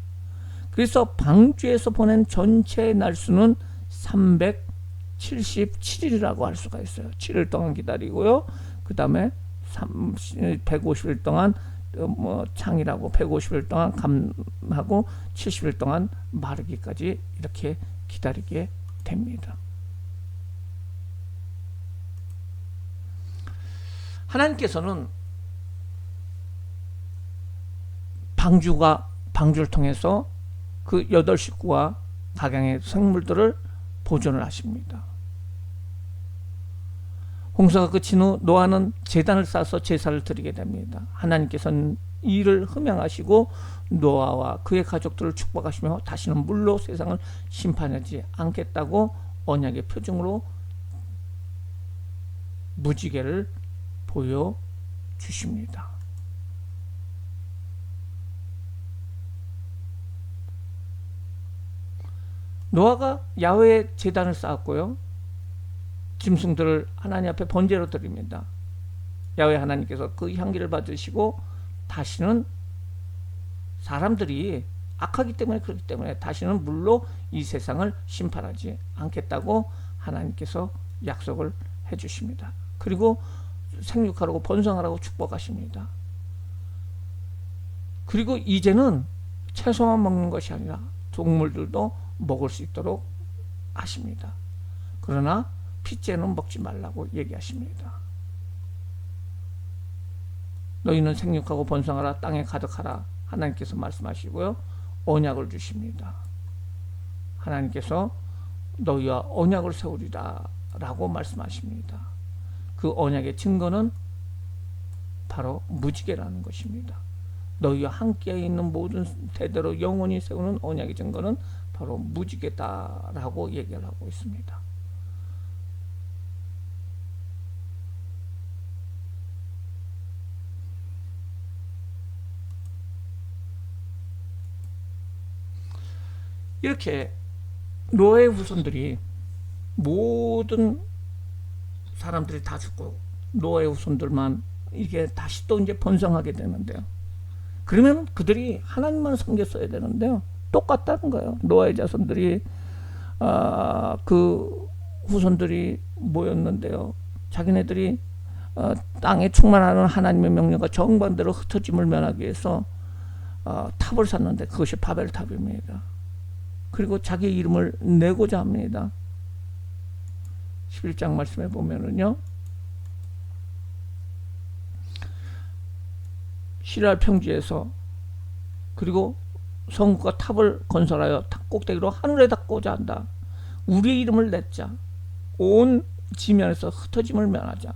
그래서 방주에서 보낸 전체 날수는 377일이라고 할 수가 있어요. 7일 동안 기다리고요. 그 다음에 150일 동안 창이라고 150일 동안 감하고 70일 동안 마르기까지 이렇게 기다리게 됩니다. 하나님께서는 방주를 통해서 그 8식구와 각양의 생물들을 보존을 하십니다. 홍수가 그친 후 노아는 제단을 쌓아서 제사를 드리게 됩니다. 하나님께서는 이를 흠양하시고 노아와 그의 가족들을 축복하시며 다시는 물로 세상을 심판하지 않겠다고 언약의 표징으로 무지개를 보여주십니다. 노아가 야훼의 제단을 쌓았고요. 짐승들을 하나님 앞에 번제로 드립니다. 야훼 하나님께서 그 향기를 받으시고 다시는 사람들이 악하기 때문에 그렇기 때문에 다시는 물로 이 세상을 심판하지 않겠다고 하나님께서 약속을 해주십니다. 그리고 생육하라고 번성하라고 축복하십니다. 그리고 이제는 채소만 먹는 것이 아니라 동물들도 먹을 수 있도록 하십니다. 그러나 핏째는 먹지 말라고 얘기하십니다. 너희는 생육하고 번성하라 땅에 가득하라 하나님께서 말씀하시고요. 언약을 주십니다. 하나님께서 너희와 언약을 세우리라 라고 말씀하십니다. 그 언약의 증거는 바로 무지개라는 것입니다. 너희와 함께 있는 모든 대대로 영원히 세우는 언약의 증거는 바로 무지개다라고 얘기를 하고 있습니다. 이렇게 노아의 후손들이 모든 사람들이 다 죽고 노아의 후손들만 이게 다시 또 이제 번성하게 되는데요. 그러면 그들이 하나님만 섬겼어야 되는데요. 똑같다는 거예요. 노아의 자손들이 그 후손들이 모였는데요. 자기네들이 땅에 충만하는 하나님의 명령과 정반대로 흩어짐을 면하기 위해서 탑을 샀는데 그것이 바벨탑입니다. 그리고 자기 이름을 내고자 합니다. 11장 말씀에 보면은요. 시랄 평지에서 그리고 성읍과 탑을 건설하여 탑 꼭대기로 하늘에 닿고자 한다. 우리의 이름을 냈자. 온 지면에서 흩어짐을 면하자.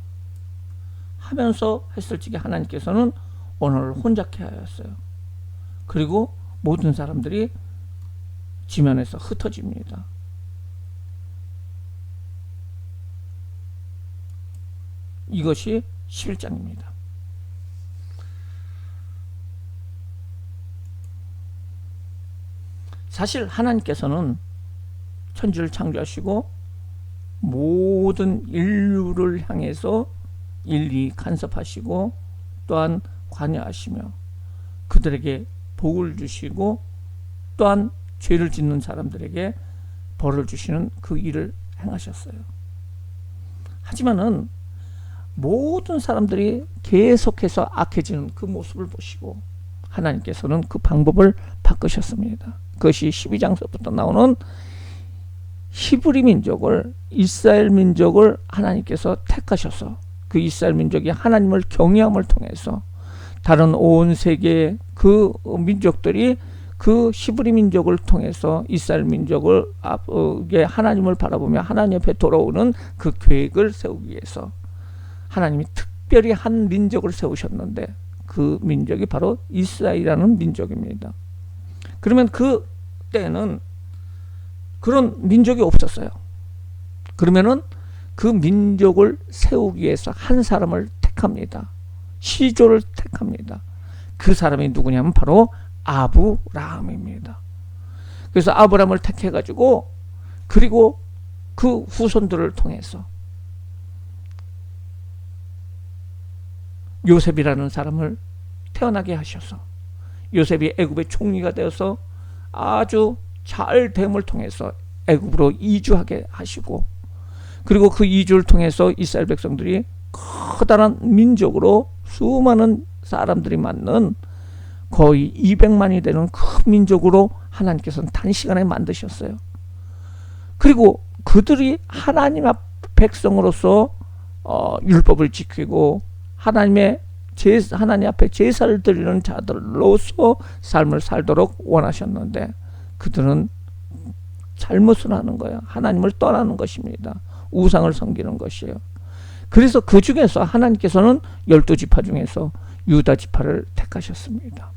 하면서 했을 적에 하나님께서는 언어를 혼잡케 하였어요. 그리고 모든 사람들이 지면에서 흩어집니다. 이것이 11장입니다. 사실 하나님께서는 천지를 창조하시고 모든 인류를 향해서 일일이 간섭하시고 또한 관여하시며 그들에게 복을 주시고 또한 죄를 짓는 사람들에게 벌을 주시는 그 일을 행하셨어요. 하지만은 모든 사람들이 계속해서 악해지는 그 모습을 보시고 하나님께서는 그 방법을 바꾸셨습니다. 그것이 12장서부터 나오는 히브리 민족을, 이스라엘 민족을 하나님께서 택하셔서 그 이스라엘 민족이 하나님을 경외함을 통해서 다른 온 세계의 그 민족들이 그 히브리 민족을 통해서 이스라엘 민족을 하나님을 바라보며 하나님 앞에 돌아오는 그 계획을 세우기 위해서 하나님이 특별히 한 민족을 세우셨는데 그 민족이 바로 이스라엘이라는 민족입니다. 그러면 그 때는 그런 민족이 없었어요. 그러면은 그 민족을 세우기 위해서 한 사람을 택합니다. 시조를 택합니다. 그 사람이 누구냐면 바로 아브라함입니다. 그래서 아브라함을 택해가지고 그리고 그 후손들을 통해서 요셉이라는 사람을 태어나게 하셔서 요셉이 애굽의 총리가 되어서 아주 잘 됨을 통해서 애굽으로 이주하게 하시고 그리고 그 이주를 통해서 이스라엘 백성들이 커다란 민족으로 수많은 사람들이 맞는 거의 200만이 되는 큰 민족으로 하나님께서는 단시간에 만드셨어요. 그리고 그들이 하나님 앞 백성으로서 율법을 지키고 하나님 앞에 제사를 드리는 자들로서 삶을 살도록 원하셨는데 그들은 잘못을 하는 거예요. 하나님을 떠나는 것입니다. 우상을 섬기는 것이에요. 그래서 그 중에서 하나님께서는 12지파 중에서 유다 지파를 택하셨습니다.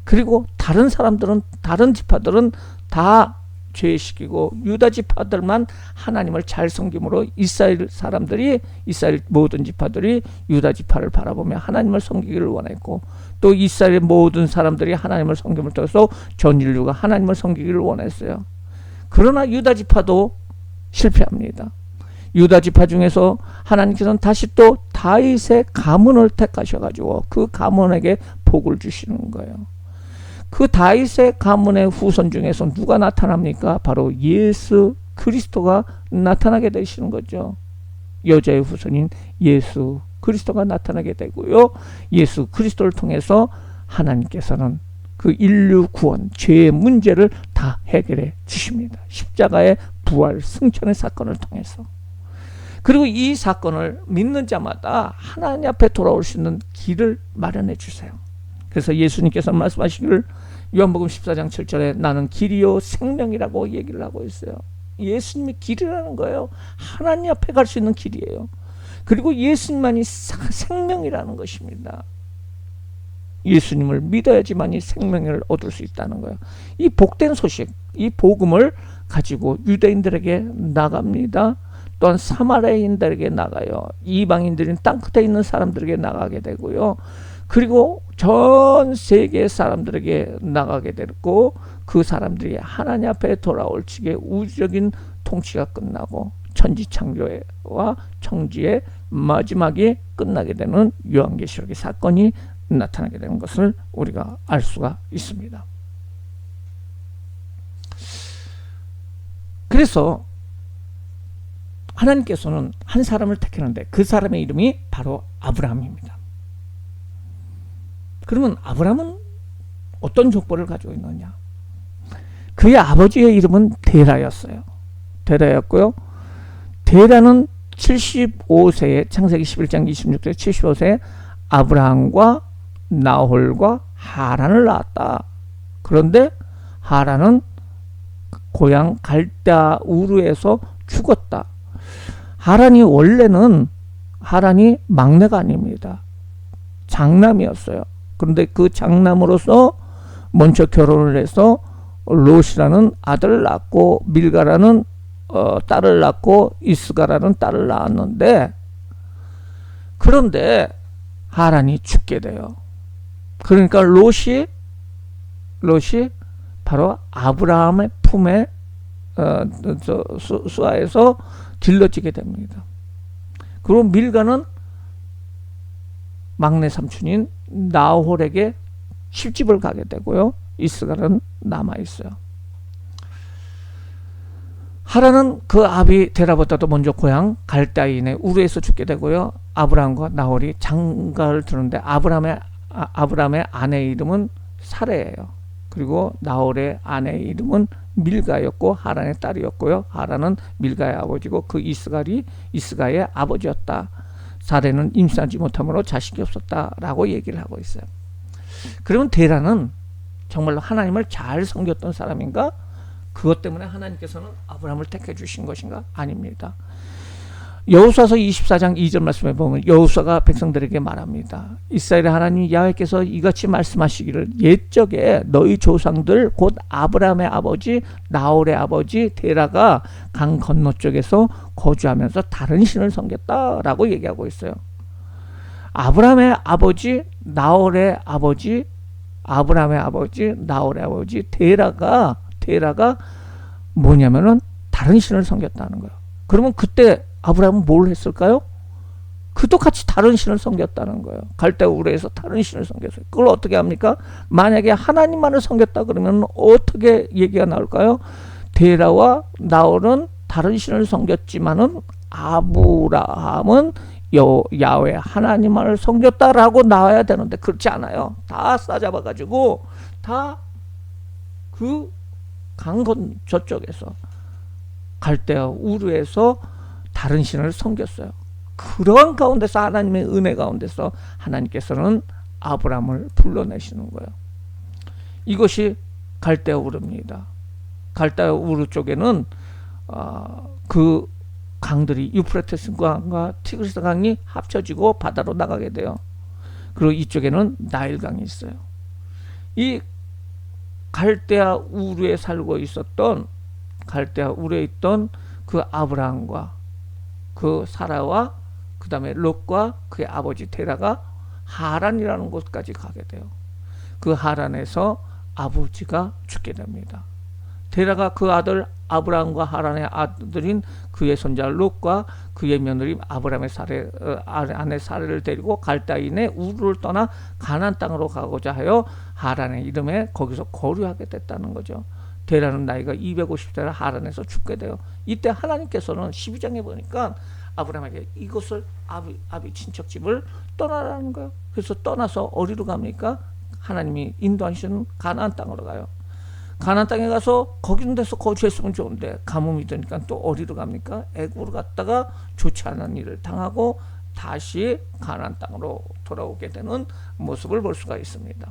그리고 다른 사람들은, 다른 지파들은 다 죄시키고 유다 지파들만 하나님을 잘 섬김으로 이스라엘 사람들이, 이스라엘 모든 지파들이 유다 지파를 바라보며 하나님을 섬기기를 원했고 또 이스라엘 모든 사람들이 하나님을 섬김을 통해서 전 인류가 하나님을 섬기기를 원했어요. 그러나 유다 지파도 실패합니다. 유다 지파 중에서 하나님께서는 다시 또 다윗의 가문을 택하셔가지고 그 가문에게 복을 주시는 거예요. 그 다윗의 가문의 후손 중에서 누가 나타납니까? 바로 예수 그리스도가 나타나게 되시는 거죠. 여자의 후손인 예수 그리스도가 나타나게 되고요. 예수 그리스도를 통해서 하나님께서는 그 인류 구원, 죄의 문제를 다 해결해 주십니다. 십자가의 부활, 승천의 사건을 통해서. 그리고 이 사건을 믿는 자마다 하나님 앞에 돌아올 수 있는 길을 마련해 주세요. 그래서 예수님께서 말씀하시기를 요한복음 14장 7절에 나는 길이요 생명이라고 얘기를 하고 있어요. 예수님이 길이라는 거예요. 하나님 앞에 갈 수 있는 길이에요. 그리고 예수님만이 생명이라는 것입니다. 예수님을 믿어야지만이 생명을 얻을 수 있다는 거예요. 이 복된 소식, 이 복음을 가지고 유대인들에게 나갑니다. 또한 사마리아인들에게 나가요. 이방인들인 땅끝에 있는 사람들에게 나가게 되고요. 그리고 전 세계 사람들에게 나가게 됐고 그 사람들이 하나님 앞에 돌아올 적에 우주적인 통치가 끝나고 천지창조와 청지의 마지막이 끝나게 되는 요한계시록의 사건이 나타나게 되는 것을 우리가 알 수가 있습니다. 그래서 하나님께서는 한 사람을 택했는데 그 사람의 이름이 바로 아브라함입니다. 그러면 아브라함은 어떤 족보를 가지고 있느냐? 그의 아버지의 이름은 데라였어요. 데라였고요. 데라는 75세에 창세기 11장 26절에 75세에 아브라함과 나홀과 하란을 낳았다. 그런데 하란은 고향 갈대아 우르에서 죽었다. 하란이 막내가 아닙니다. 장남이었어요. 그런데 그 장남으로서 먼저 결혼을 해서 롯이라는 아들을 낳고 밀가라는 딸을 낳고 이스가라는 딸을 낳았는데 그런데 하란이 죽게 돼요. 그러니까 롯이 바로 아브라함의 품에 수하에서 길러지게 됩니다. 그리고 밀가는 막내 삼촌인 나홀에게 시집을 가게 되고요. 이스갈은 남아있어요. 하란은 그 아비 데라보다도 먼저 고향 갈대아인의 우르에서 죽게 되고요. 아브라함과 나홀이 장가를 드는데 아브라함의 아내 이름은 사레예요. 그리고 나홀의 아내의 이름은 밀가였고 하란의 딸이었고요. 하란은 밀가의 아버지고 그 이스가의 아버지였다. 사레는 임신하지 못함으로 자식이 없었다라고 얘기를 하고 있어요. 그러면 데라는 정말로 하나님을 잘 섬겼던 사람인가? 그것 때문에 하나님께서는 아브라함을 택해 주신 것인가? 아닙니다. 여호수아서 24장 2절 말씀에 보면 여호수아가 백성들에게 말합니다. 이스라엘의 하나님 야훼께서 이같이 말씀하시기를 옛적에 너희 조상들 곧 아브라함의 아버지 나홀의 아버지 데라가 강 건너쪽에서 거주하면서 다른 신을 섬겼다라고 얘기하고 있어요. 아브라함의 아버지 나홀의 아버지 아브라함의 아버지 나홀의 아버지 데라가 뭐냐면은 다른 신을 섬겼다는 거예요. 그러면 그때 아브라함은 뭘 했을까요? 그도 같이 다른 신을 섬겼다는 거예요. 갈대아 우르에서 다른 신을 섬겼어요. 그걸 어떻게 합니까? 만약에 하나님만을 섬겼다 그러면 어떻게 얘기가 나올까요? 데라와 나홀은 다른 신을 섬겼지만은 아브라함은 야훼 하나님만을 섬겼다라고 나와야 되는데 그렇지 않아요. 다 싸잡아가지고 다 그 강건 저쪽에서 갈대아 우르에서 다른 신을 섬겼어요. 그러한 가운데서 하나님의 은혜 가운데서 하나님께서는 아브라함을 불러내시는 거예요. 이것이 갈대아 우르입니다. 갈대아 우르 쪽에는 그 강들이 유프라테스 강과 티그리스 강이 합쳐지고 바다로 나가게 돼요. 그리고 이쪽에는 나일강이 있어요. 이 갈대아 우르에 살고 있었던 갈대아 우르에 있던 그 아브라함과 그 사라와 그 다음에 롯과 그의 아버지 테라가 하란이라는 곳까지 가게 돼요. 그 하란에서 아버지가 죽게 됩니다. 테라가 그 아들 아브라함과 하란의 아들인 그의 손자 롯과 그의 며느리 아브라함의 아내 사레를 데리고 갈대아인의 우르를 떠나 가나안 땅으로 가고자 하여 하란의 이름에 거기서 거류하게 됐다는 거죠. 데라는 나이가 250세라 하란에서 죽게 돼요. 이때 하나님께서는 12장에 보니까 아브라함에게 이곳을 아비 친척집을 떠나라는 거예요. 그래서 떠나서 어디로 갑니까? 하나님이 인도하시는 가나안 땅으로 가요. 가나안 땅에 가서 거기는 데서 거주했으면 좋은데 가뭄이 되니까 또 어디로 갑니까? 애굽으로 갔다가 좋지 않은 일을 당하고 다시 가나안 땅으로 돌아오게 되는 모습을 볼 수가 있습니다.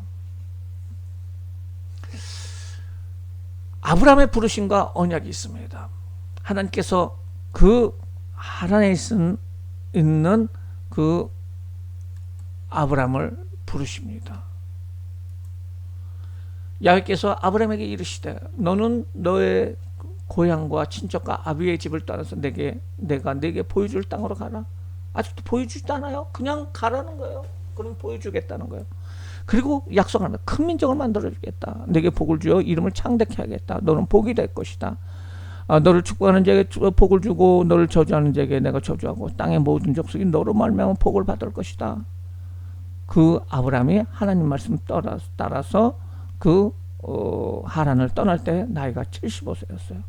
아브라함의 부르심과 언약이 있습니다. 하나님께서 그 하란에 있는 그 아브라함을 부르십니다. 야훼께서 아브라함에게 이르시되 너는 너의 고향과 친척과 아비의 집을 떠나서 내가 내게 보여줄 땅으로 가라. 아직도 보여주지도 않아요. 그냥 가라는 거예요. 그럼 보여주겠다는 거예요. 그리고 약속합니다. 큰 민족을 만들어주겠다. 내게 복을 주어 이름을 창대케 하겠다. 너는 복이 될 것이다. 너를 축복하는 자에게 복을 주고 너를 저주하는 자에게 내가 저주하고 땅의 모든 족속이 너로 말미암아 복을 받을 것이다. 그 아브라함이 하나님 말씀 따라서 그 하란을 떠날 때 나이가 75세였어요.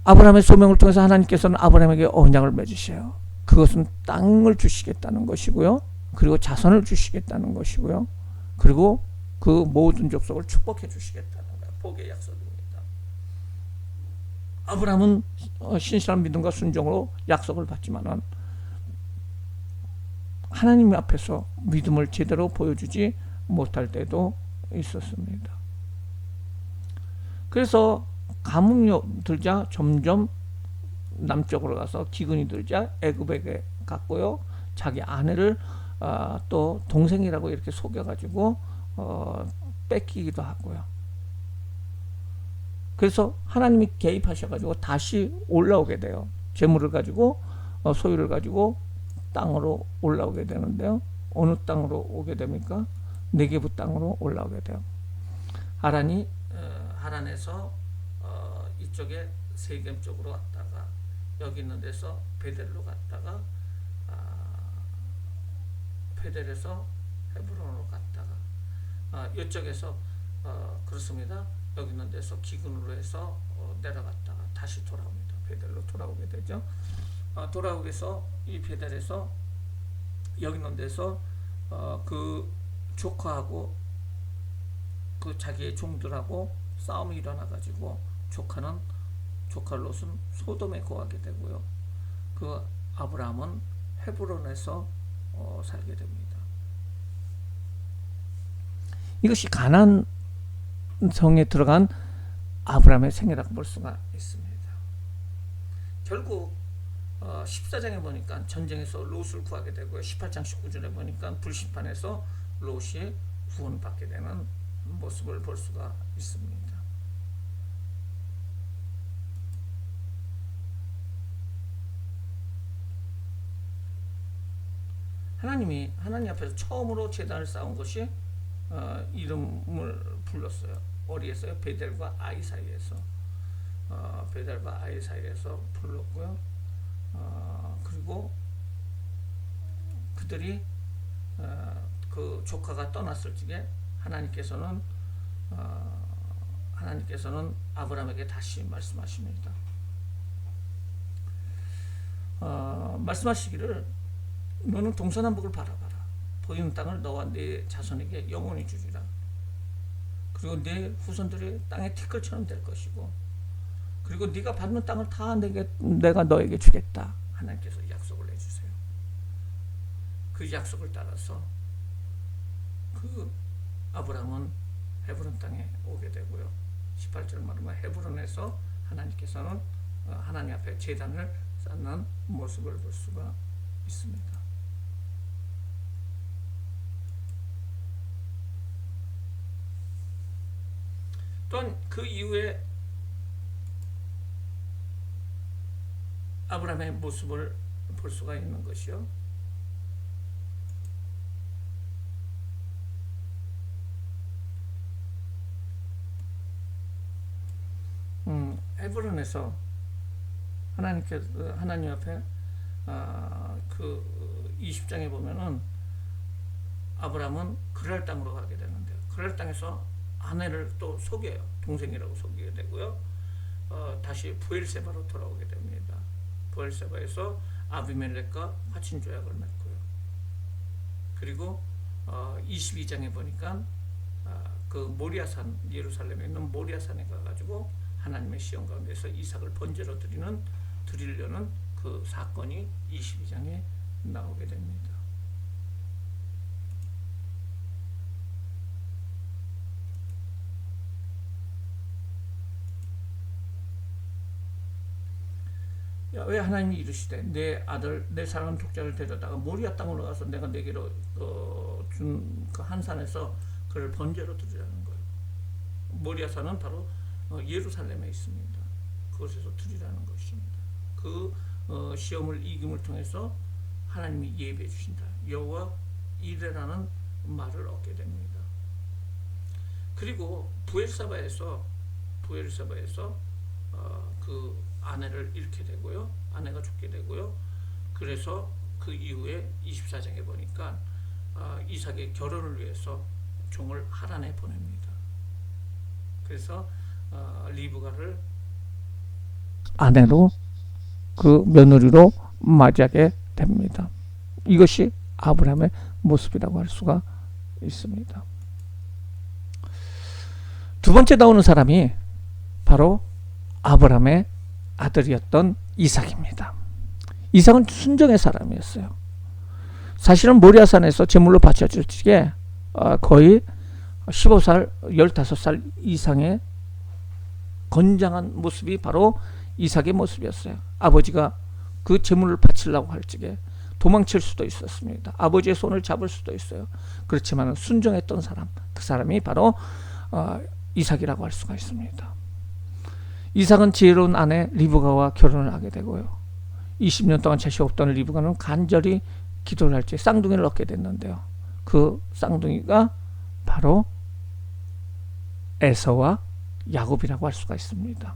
아브라함의 소명을 통해서 하나님께서는 아브라함에게 언약을 맺으셔요. 그것은 땅을 주시겠다는 것이고요. 그리고 자손을 주시겠다는 것이고요. 그리고 그 모든 족속을 축복해 주시겠다는 거예요. 복의 약속입니다. 아브라함은 신실한 믿음과 순종으로 약속을 받지만은 하나님 앞에서 믿음을 제대로 보여주지 못할 때도 있었습니다. 그래서 가뭄이 들자 점점 남쪽으로 가서 기근이 들자 애굽에게 갔고요. 자기 아내를 또 동생이라고 이렇게 속여가지고 뺏기기도 하고요. 그래서 하나님이 개입하셔가지고 다시 올라오게 돼요. 재물을 가지고 소유를 가지고 땅으로 올라오게 되는데요. 어느 땅으로 오게 됩니까? 네게부 땅으로 올라오게 돼요. 하란에서 이쪽에 세겜 쪽으로 왔다가 여기 있는 데서 베델로 갔다가 베델에서 헤브론으로 갔다가 이쪽에서 그렇습니다. 여기 있는 데서 기근으로 해서 내려갔다가 다시 돌아옵니다. 베델로 돌아오게 되죠. 돌아오게서 이 베델에서 여기 있는 데서 그 조카하고 그 자기의 종들하고 싸움이 일어나 가지고 조카 롯은 소돔에 거하게 되고요. 그 아브라함은 헤브론에서 살게 됩니다. 이것이 가나안 성에 들어간 아브라함의 생애라고 볼 수가 있습니다. 결국 14장에 보니까 전쟁에서 롯을 구하게 되고요. 18장 19절에 보니까 불심판에서 롯이 구원받게 되는 모습을 볼 수가 있습니다. 하나님 앞에서 처음으로 제단을 쌓은 것이 이름을 불렀어요. 어디에서요? 베델과 아이 사이에서. 베델과 아이 사이에서 불렀고요. 그리고 그들이 그 조카가 떠났을 적에 하나님께서는 아브라함에게 다시 말씀하십니다. 말씀하시기를 너는 동서남북을 바라봐라. 보이는 땅을 너와 네 자손에게 영원히 주리라. 그리고 네 후손들이 땅의 티끌처럼 될 것이고, 그리고 네가 받는 땅을 다 내가 너에게 주겠다. 하나님께서 약속을 해주세요. 그 약속을 따라서 그 아브라함은 헤브론 땅에 오게 되고요. 18절 말하면 헤브론에서 하나님께서는 하나님 앞에 제단을 쌓는 모습을 볼 수가 있습니다. 또한 그 이후에 아브라함의 모습을 볼 수가 있는 것이요. 헤브론에서 하나님 앞에 그 20장에 보면은 아브라함은 그랄 땅으로 가게 되는데요. 그랄 땅에서 아내를 또 속여요. 동생이라고 속이게 되고요. 다시 부엘세바로 돌아오게 됩니다. 부엘세바에서 아비멜렉과 화친 조약을 맺고요. 그리고 22장에 보니까 그 모리아산, 예루살렘에 있는 모리아산에 가가지고 하나님의 시험 가운데서 이삭을 번제로 드리려는 그 사건이 22장에 나오게 됩니다. 왜 하나님이 이르시되 내 아들 내 사랑하는 독자를 데려다가 모리아 땅으로 가서 내가 내게로 준 그 한 산에서 그를 번제로 드리라는 거예요. 모리아 산은 바로 예루살렘에 있습니다. 그곳에서 드리라는 것입니다. 그 시험을 이김을 통해서 하나님이 예비해 주신다. 여호와 이레라는 말을 얻게 됩니다. 그리고 부엘사바에서 그 아내를 잃게 되고요. 아내가 죽게 되고요. 그래서 그 이후에 24장에 보니까 이삭의 결혼을 위해서 종을 하란에 보냅니다. 그래서 리브가를 아내로 그 며느리로 맞이하게 됩니다. 이것이 아브라함의 모습이라고 할 수가 있습니다. 두 번째 나오는 사람이 바로 아브라함의 아들이었던 이삭입니다. 이삭은 순종의 사람이었어요. 사실은 모리아산에서 제물로 바쳐줄 적에 거의 15살, 15살 이상의 건장한 모습이 바로 이삭의 모습이었어요. 아버지가 그 제물을 바치려고 할 적에 도망칠 수도 있었습니다. 아버지의 손을 잡을 수도 있어요. 그렇지만 순종했던 사람, 그 사람이 바로 이삭이라고 할 수가 있습니다. 이삭은 지혜로운 아내 리브가와 결혼을 하게 되고요. 20년 동안 자식 없던 리브가는 간절히 기도를 할 때 쌍둥이를 얻게 됐는데요. 그 쌍둥이가 바로 에서와 야곱이라고 할 수가 있습니다.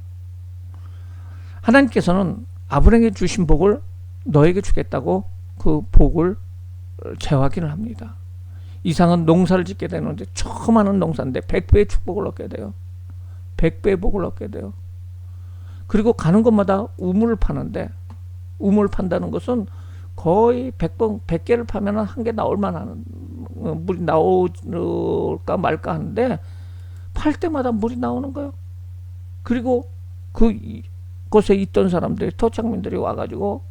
하나님께서는 아브라함에게 주신 복을 너에게 주겠다고 그 복을 재확인을 합니다. 이삭은 농사를 짓게 되는데 처음 하는 농사인데 100배의 축복을 얻게 돼요. 100배의 복을 얻게 돼요. 그리고 가는 곳마다 우물을 파는데, 우물 판다는 것은 거의 100개를 파면 한 개 나올 만한 물이 나올까 말까 하는데 팔 때마다 물이 나오는 거예요. 그리고 그곳에 있던 사람들이, 토착민들이 와가지고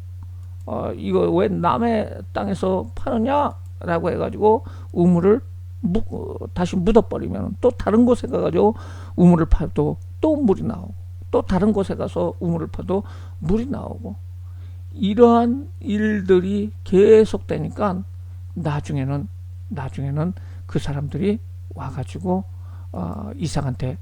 이거 왜 남의 땅에서 파느냐 라고 해가지고 우물을 다시 묻어버리면 또 다른 곳에 가가지고 우물을 파도 또 물이 나오고, 또 다른 곳에 가서 우물을 파도 물이 나오고, 이러한 일들이 계속 되니까 나중에는 그 사람들이 와가지고 이삭한테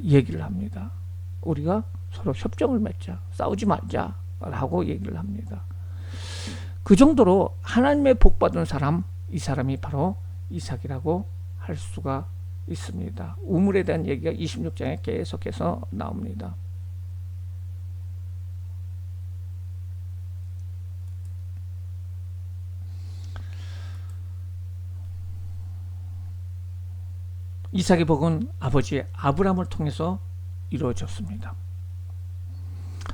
얘기를 합니다. 우리가 서로 협정을 맺자, 싸우지 말자 라고 얘기를 합니다. 그 정도로 하나님의 복받은 사람, 이 사람이 바로 이삭이라고 할 수가 있습니다. 우물에 대한 얘기가 26장에 계속해서 나옵니다. 이삭의 복은 아버지 아브라함을 통해서 이루어졌습니다.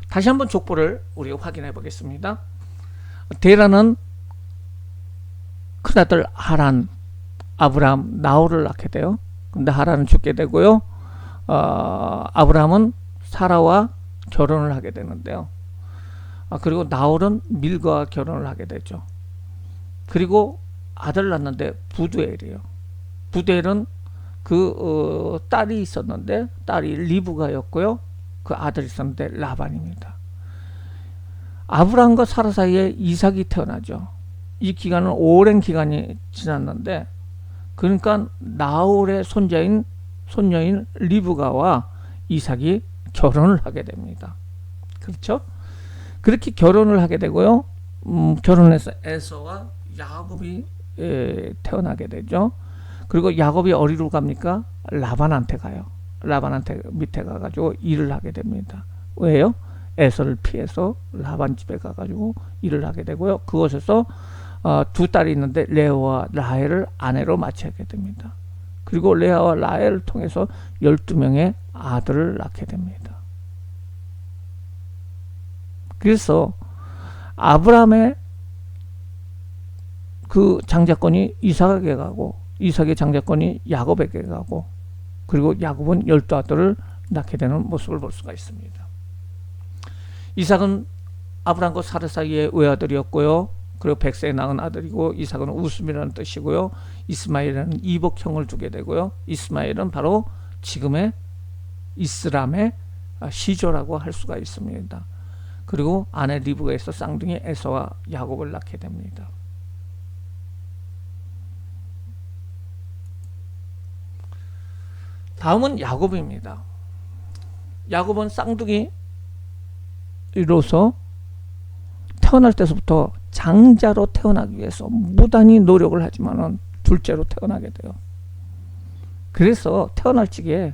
다시 한번 족보를 우리가 확인해 보겠습니다. 데라는 큰아들 하란, 아브라함, 나홀을 낳게 돼요. 근데 하란은 죽게 되고요. 아브라함은 사라와 결혼을 하게 되는데요. 그리고 나홀은 밀과와 결혼을 하게 되죠. 그리고 아들 낳는데 부두엘이에요. 부두엘은 딸이 있었는데 딸이 리브가였고요. 그 아들이 있었는데 라반입니다. 아브라함과 사라 사이에 이삭이 태어나죠. 이 기간은 오랜 기간이 지났는데, 그러니까 나홀의 손녀인 리브가와 이삭이 결혼을 하게 됩니다. 그렇죠? 그렇게 결혼을 하게 되고요. 결혼해서 에서와 야곱이 태어나게 되죠. 그리고 야곱이 어디로 갑니까? 라반한테 가요. 라반한테 밑에 가가지고 일을 하게 됩니다. 왜요? 에서를 피해서 라반 집에 가가지고 일을 하게 되고요. 그곳에서 두 딸이 있는데 레아와 라헬을 아내로 맞이하게 됩니다. 그리고 레아와 라헬을 통해서 12명의 아들을 낳게 됩니다. 그래서 아브라함의 그 장자권이 이삭에게 가고, 이삭의 장자권이 야곱에게 가고, 그리고 야곱은 12아들을 낳게 되는 모습을 볼 수가 있습니다. 이삭은 아브라함과 사라 사이의 외아들이었고요. 그리고 100세에 낳은 아들이고, 이삭은 웃음이라는 뜻이고요. 이스마엘이라는 이복형을 두게 되고요. 이스마엘은 바로 지금의 이스람의 시조라고 할 수가 있습니다. 그리고 아내 리브가에서 쌍둥이 에서와 야곱을 낳게 됩니다. 다음은 야곱입니다. 야곱은 쌍둥이로서 태어날 때부터 장자로 태어나기 위해서 무단히 노력을 하지만은 둘째로 태어나게 돼요. 그래서 태어날 적에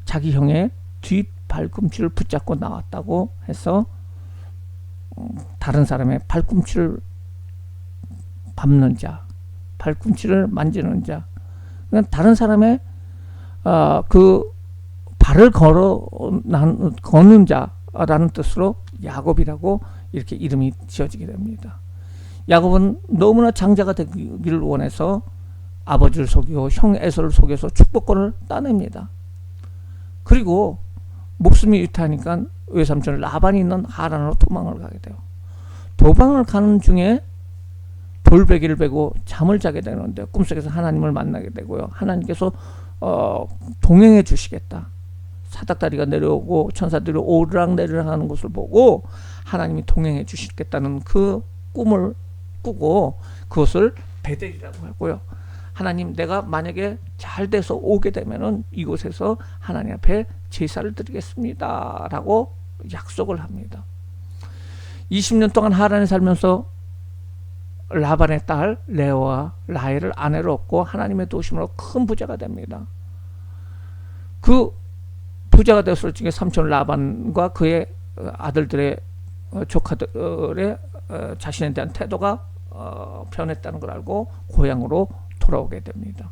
자기 형의 뒷 발꿈치를 붙잡고 나왔다고 해서 다른 사람의 발꿈치를 밟는 자, 발꿈치를 만지는 자, 다른 사람의 그 발을 거는 자라는 뜻으로 야곱이라고 이렇게 이름이 지어지게 됩니다. 야곱은 너무나 장자가 되기를 원해서 아버지를 속이고 형 에서를 속여서 축복권을 따냅니다. 그리고 목숨이 위태하니까 외삼촌 라반이 있는 하란으로 도망을 가게 돼요. 도망을 가는 중에 돌베개를 베고 잠을 자게 되는데 꿈속에서 하나님을 만나게 되고요. 하나님께서 동행해 주시겠다. 사닥다리가 내려오고 천사들이 오르락내리락 하는 것을 보고 하나님이 동행해 주시겠다는 그 꿈을 꾸고 그것을 베델이라고 하고요. 하나님, 내가 만약에 잘 돼서 오게 되면은 이곳에서 하나님 앞에 제사를 드리겠습니다 라고 약속을 합니다. 20년 동안 하란에 살면서 라반의 딸 레아와 라헬을 아내로 얻고 하나님의 도우심으로 큰 부자가 됩니다. 그 부자가 되었을 적에 삼촌 라반과 그의 아들들의 조카들의 자신에 대한 태도가 변했다는 걸 알고 고향으로 돌아오게 됩니다.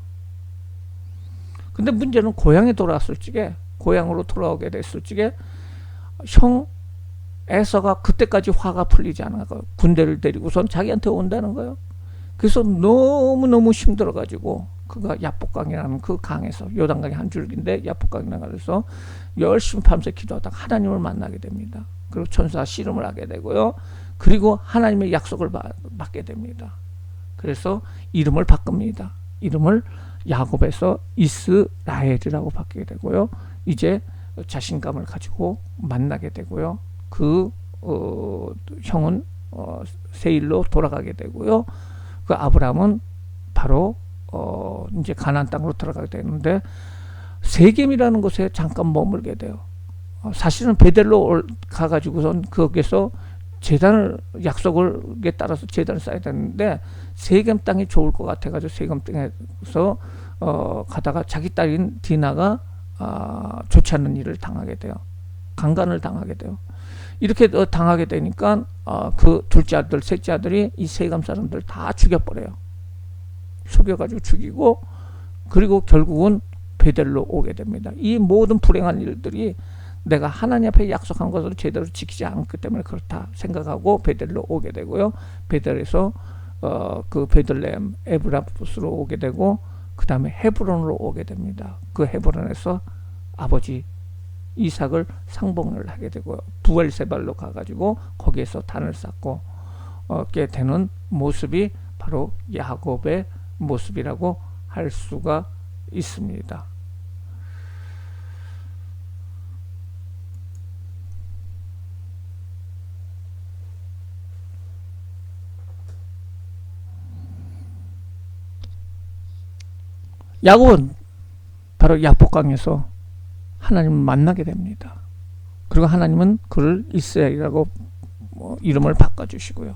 근데 문제는 고향에 돌아왔을 적에, 고향으로 돌아오게 됐을 적에 형 에서가 그때까지 화가 풀리지 않아요. 군대를 데리고선 자기한테 온다는 거예요. 그래서 너무너무 힘들어가지고 그가 야복강이라는 그 강에서, 요단강이 한 줄기인데 야복강이라는 강에서 열심히 밤새 기도하다가 하나님을 만나게 됩니다. 그리고 천사 씨름을 하게 되고요. 그리고 하나님의 약속을 받게 됩니다. 그래서 이름을 바꿉니다. 이름을 야곱에서 이스라엘이라고 바뀌게 되고요. 이제 자신감을 가지고 만나게 되고요. 그 형은 세일로 돌아가게 되고요. 그 아브라함은 바로 이제 가나안 땅으로 들어가게 되는데 세겜이라는 곳에 잠깐 머물게 돼요. 사실은 베델로 가가지고선 거기서 제단을, 약속에 따라서 제단을 쌓아야 되는데 세겜 땅이 좋을 것 같아가지고 세겜 땅에서 가다가 자기 딸인 디나가 좋지 않은 일을 당하게 돼요. 강간을 당하게 돼요. 이렇게 당하게 되니까 그 둘째 아들, 셋째 아들이 이 세겜 사람들 다 죽여버려요. 속여가지고 죽이고, 그리고 결국은 베델로 오게 됩니다. 이 모든 불행한 일들이 내가 하나님 앞에 약속한 것을 제대로 지키지 않기 때문에 그렇다 생각하고 베델로 오게 되고요. 베델에서 그 베들레헴 에브라스로 오게 되고, 그 다음에 헤브론으로 오게 됩니다. 그 헤브론에서 아버지 이삭을 상봉을 하게 되고요. 부엘세발로 가가지고 거기에서 단을 쌓고 게 되는 모습이 바로 야곱의 모습이라고 할 수가 있습니다. 야곱은 바로 야복강에서 하나님을 만나게 됩니다. 그리고 하나님은 그를 이스라엘이라고 이름을 바꿔주시고요.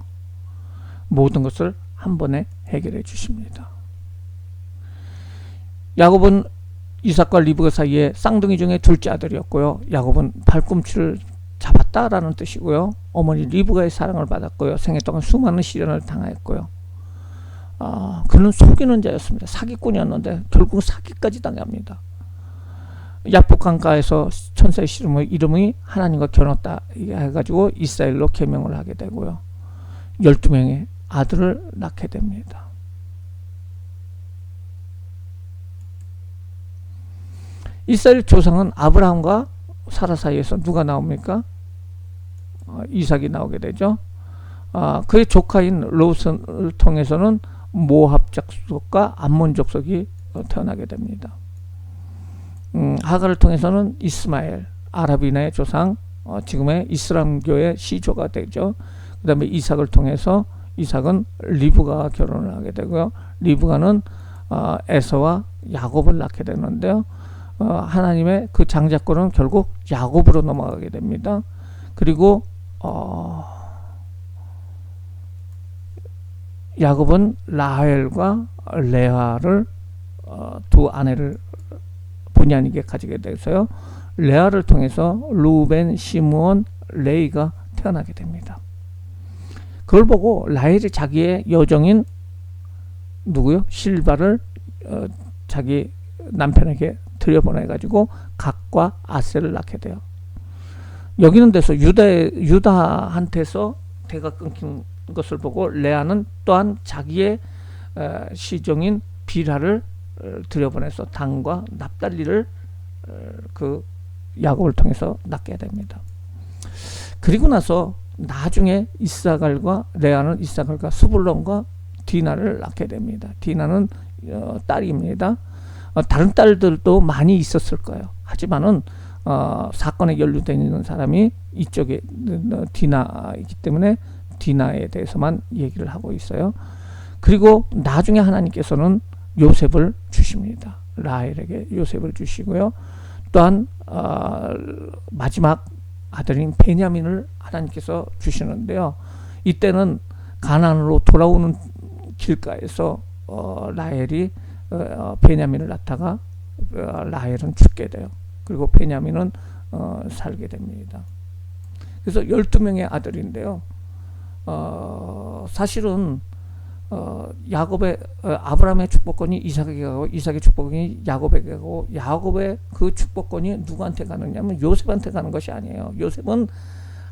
모든 것을 한 번에 해결해 주십니다. 야곱은 이삭과 리브가 사이에 쌍둥이 중에 둘째 아들이었고요. 야곱은 발꿈치를 잡았다라는 뜻이고요. 어머니 리브가의 사랑을 받았고요. 생애 동안 수많은 시련을 당하였고요. 그는 속이는 자였습니다. 사기꾼이었는데 결국 사기까지 당합니다. 야복강가에서 천사의 이름이 하나님과 결혼했다 해가지고 이스라엘로 개명을 하게 되고요. 12명의 아들을 낳게 됩니다. 이스라엘 조상은 아브라함과 사라 사이에서 누가 나옵니까? 이삭이 나오게 되죠. 그의 조카인 롯을 통해서는 모압 족속과 암몬 족속이 태어나게 됩니다. 하갈을 통해서는 이스마엘, 아랍인의 조상, 지금의 이슬람교의 시조가 되죠. 그 다음에 이삭을 통해서 이삭은 리브가와 결혼을 하게 되고요. 리브가는 에서와 야곱을 낳게 되는데요. 하나님의 그 장자권은 결국 야곱으로 넘어가게 됩니다. 그리고 야곱은 라헬과 레아를 두 아내를 본의 아니게 가지게 돼서요. 레아를 통해서 루벤, 시므온, 레이가 태어나게 됩니다. 그걸 보고 라헬이 자기의 여종인 누구요? 실바를 자기 남편에게 들여보내가지고 각과 아셀을 낳게 돼요. 여기는 데서 유다한테서 대가 끊긴 것을 보고 레아는 또한 자기의 시종인 빌하를 들여보내서 단과 납달리를 그 야곱을 통해서 낳게 됩니다. 그리고 나서 나중에 이사갈과 레아는 이사갈과 스불론과 디나를 낳게 됩니다. 디나는 딸입니다. 다른 딸들도 많이 있었을 거예요. 하지만은 사건에 연루되어 있는 사람이 이쪽에 디나이기 때문에 디나에 대해서만 얘기를 하고 있어요. 그리고 나중에 하나님께서는 요셉을 주십니다. 라헬에게 요셉을 주시고요. 또한 마지막 아들인 베냐민을 하나님께서 주시는데요. 이때는 가나안으로 돌아오는 길가에서 라헬이 베냐민을 낳다가 라헬은 죽게 돼요. 그리고 베냐민은 살게 됩니다. 그래서 12명의 아들인데요. 사실은 야곱의 아브라함의 축복권이 이삭에게 가고 이삭의 축복권이 야곱에게 가고 야곱의 그 축복권이 누구한테 가느냐면 요셉한테 가는 것이 아니에요. 요셉은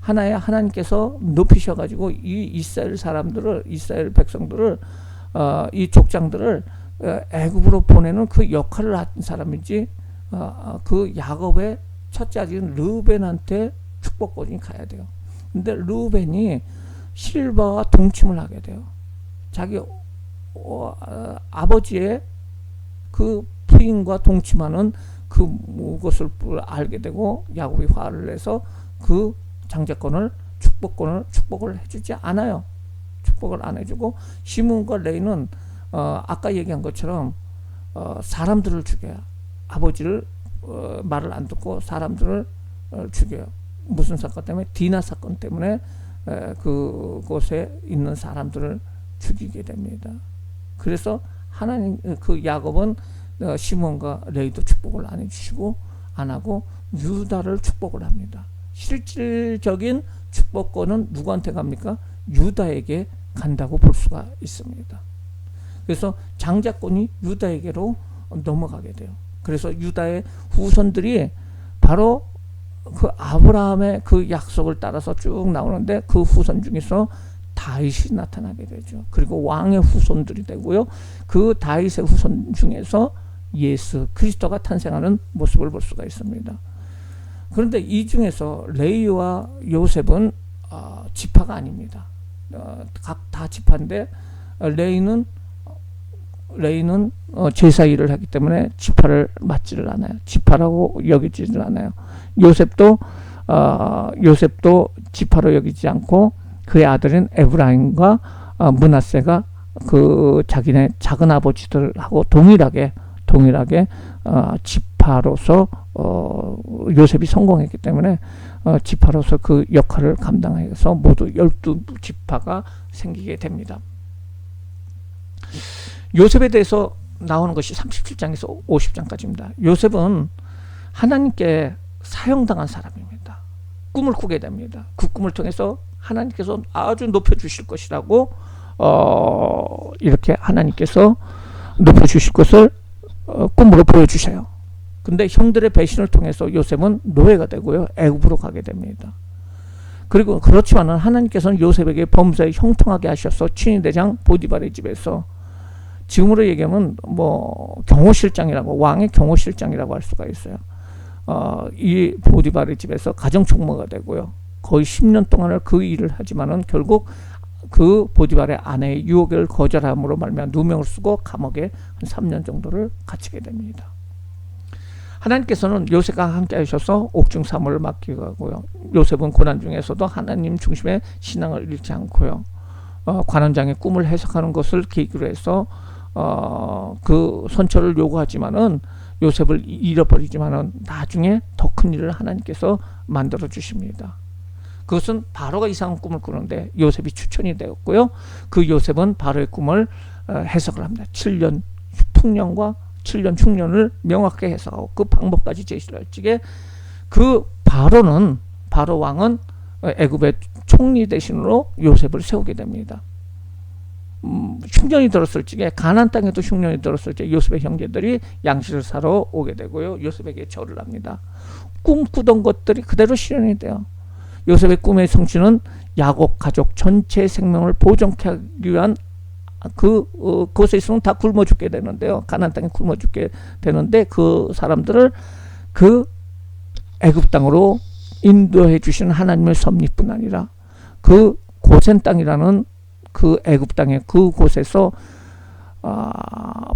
하나님께서 높이셔가지고 이 이스라엘 사람들을, 이스라엘 백성들을, 이 족장들을 애굽으로 보내는 그 역할을 한 사람이지, 그 야곱의 첫째 아들인 르우벤한테 축복권이 가야 돼요. 근데 르우벤이 실바와 동침을 하게 돼요. 자기 아버지의 그 부인과 동침하는 그것을 알게 되고 야곱이 화를 내서 그 장자권을, 축복을 해주지 않아요. 축복을 안 해주고 시므온과 레이는 아까 얘기한 것처럼 사람들을 죽여요. 아버지를 말을 안 듣고 사람들을 죽여요. 무슨 사건 때문에? 디나 사건 때문에 그곳에 있는 사람들을 죽이게 됩니다. 그래서 하나님, 그 야곱은 시몬과 레이도 축복을 안 해주시고 안 하고 유다를 축복을 합니다. 실질적인 축복권은 누구한테 갑니까? 유다에게 간다고 볼 수가 있습니다. 그래서 장자권이 유다에게로 넘어가게 돼요. 그래서 유다의 후손들이 바로 그 아브라함의 그 약속을 따라서 쭉 나오는데 그 후손 중에서 다윗이 나타나게 되죠. 그리고 왕의 후손들이 되고요. 그 다윗의 후손 중에서 예수 그리스도가 탄생하는 모습을 볼 수가 있습니다. 그런데 이 중에서 레이와 요셉은 지파가 아닙니다. 각 다 지파인데 레이는 제사 일을 하기 때문에 지파를 맡지를 않아요. 지파라고 여기지를 않아요. 요셉도 지파로 여기지 않고 그의 아들인 에브라임과 므낫세가 그 자기네 작은 아버지들하고 동일하게 지파로서 요셉이 성공했기 때문에 지파로서 그 역할을 감당해서 모두 12지파가 생기게 됩니다. 요셉에 대해서 나오는 것이 37장에서 50장까지입니다. 요셉은 하나님께 사형당한 사람입니다. 꿈을 꾸게 됩니다. 그 꿈을 통해서 하나님께서 아주 높여주실 것이라고 이렇게 하나님께서 높여주실 것을 꿈으로 보여주셔요. 근데 형들의 배신을 통해서 요셉은 노예가 되고요. 애굽으로 가게 됩니다. 그리고 그렇지만은 하나님께서는 요셉에게 범사에 형통하게 하셔서 친위대장 보디발의 집에서 지금으로 얘기하면 뭐 경호실장이라고, 왕의 경호실장이라고 할 수가 있어요. 이 보디발의 집에서 가정총무가 되고요. 거의 10년 동안을 그 일을 하지만은 결국 그 보디발의 아내의 유혹을 거절함으로 말미암아 누명을 쓰고 감옥에 한 3년 정도를 갇히게 됩니다. 하나님께서는 요셉과 함께 하셔서 옥중 사물을 맡기고 하고요. 요셉은 고난 중에서도 하나님 중심의 신앙을 잃지 않고요. 관원장의 꿈을 해석하는 것을 계기로 해서 그 선처를 요구하지만은 요셉을 잃어버리지만은 나중에 더 큰 일을 하나님께서 만들어 주십니다. 그것은 바로가 이상한 꿈을 꾸는데 요셉이 추천이 되었고요. 그 요셉은 바로의 꿈을 해석을 합니다. 7년 풍년과 7년 흉년을 명확하게 해석하고 그 방법까지 제시를 할 적에 그 바로 왕은 애굽의 총리 대신으로 요셉을 세우게 됩니다. 흉년이 들었을 적에 가나안 땅에도 흉년이 들었을 때 요셉의 형제들이 양식을 사러 오게 되고요. 요셉에게 절을 합니다. 꿈꾸던 것들이 그대로 실현이 돼요. 요셉의 꿈의 성취는 야곱 가족 전체의 생명을 보존하기 위한 그곳에 있으면 다 굶어 죽게 되는데요. 가나안 땅에 굶어 죽게 되는데 그 사람들을 그 애굽 땅으로 인도해 주시는 하나님의 섭리뿐 아니라 그 고센 땅이라는 그 애굽 땅의 그곳에서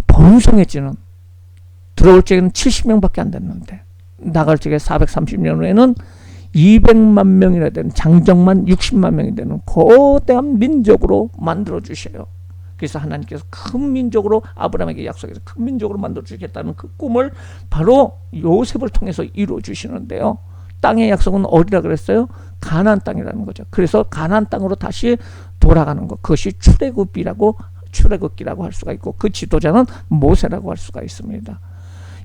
번성해지는, 들어올 적에는 70명밖에 안 됐는데 나갈 적에 430년 후에는 200만 명이나 되는, 장정만 60만 명이 되는 거대한 민족으로 만들어 주셔요. 그래서 하나님께서 큰 민족으로, 아브라함에게 약속해서 큰 민족으로 만들어 주겠다는 그 꿈을 바로 요셉을 통해서 이루어 주시는데요. 땅의 약속은 어디라 그랬어요? 가나안 땅이라는 거죠. 그래서 가나안 땅으로 다시 돌아가는 것, 그것이 출애굽기라고 할 수가 있고 그 지도자는 모세라고 할 수가 있습니다.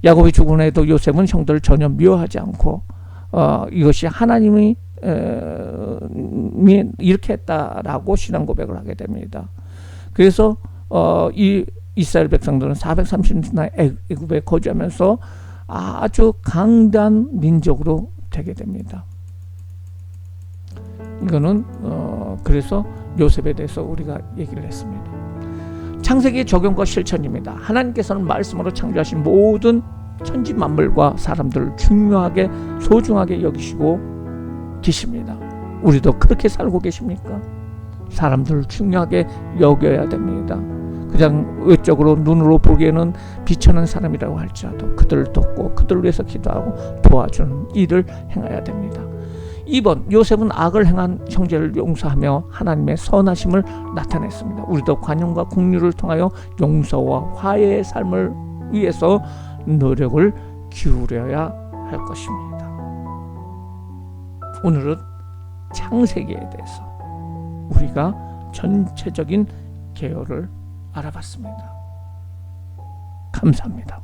야곱이 죽은 후에도 요셉은 형들을 전혀 미워하지 않고 이것이 하나님이 이렇게 했다라고 신앙 고백을 하게 됩니다. 그래서 이 이스라엘 백성들은 430년 애굽에 거주하면서 아주 강대한 민족으로 되게 됩니다. 이거는 그래서 요셉에 대해서 우리가 얘기를 했습니다. 창세기의 적용과 실천입니다. 하나님께서는 말씀으로 창조하신 모든 천지 만물과 사람들을 중요하게 소중하게 여기시고 계십니다. 우리도 그렇게 살고 계십니까? 사람들을 중요하게 여겨야 됩니다. 그냥 외적으로 눈으로 보기에는 비천한 사람이라고 할지라도 그들을 돕고 그들을 위해서 기도하고 도와주는 일을 행해야 됩니다. 2번, 요셉은 악을 행한 형제를 용서하며 하나님의 선하심을 나타냈습니다. 우리도 관용과 긍휼을 통하여 용서와 화해의 삶을 위해서 노력을 기울여야 할 것입니다. 오늘은 창세기에 대해서 우리가 전체적인 개요를 알아봤습니다. 감사합니다.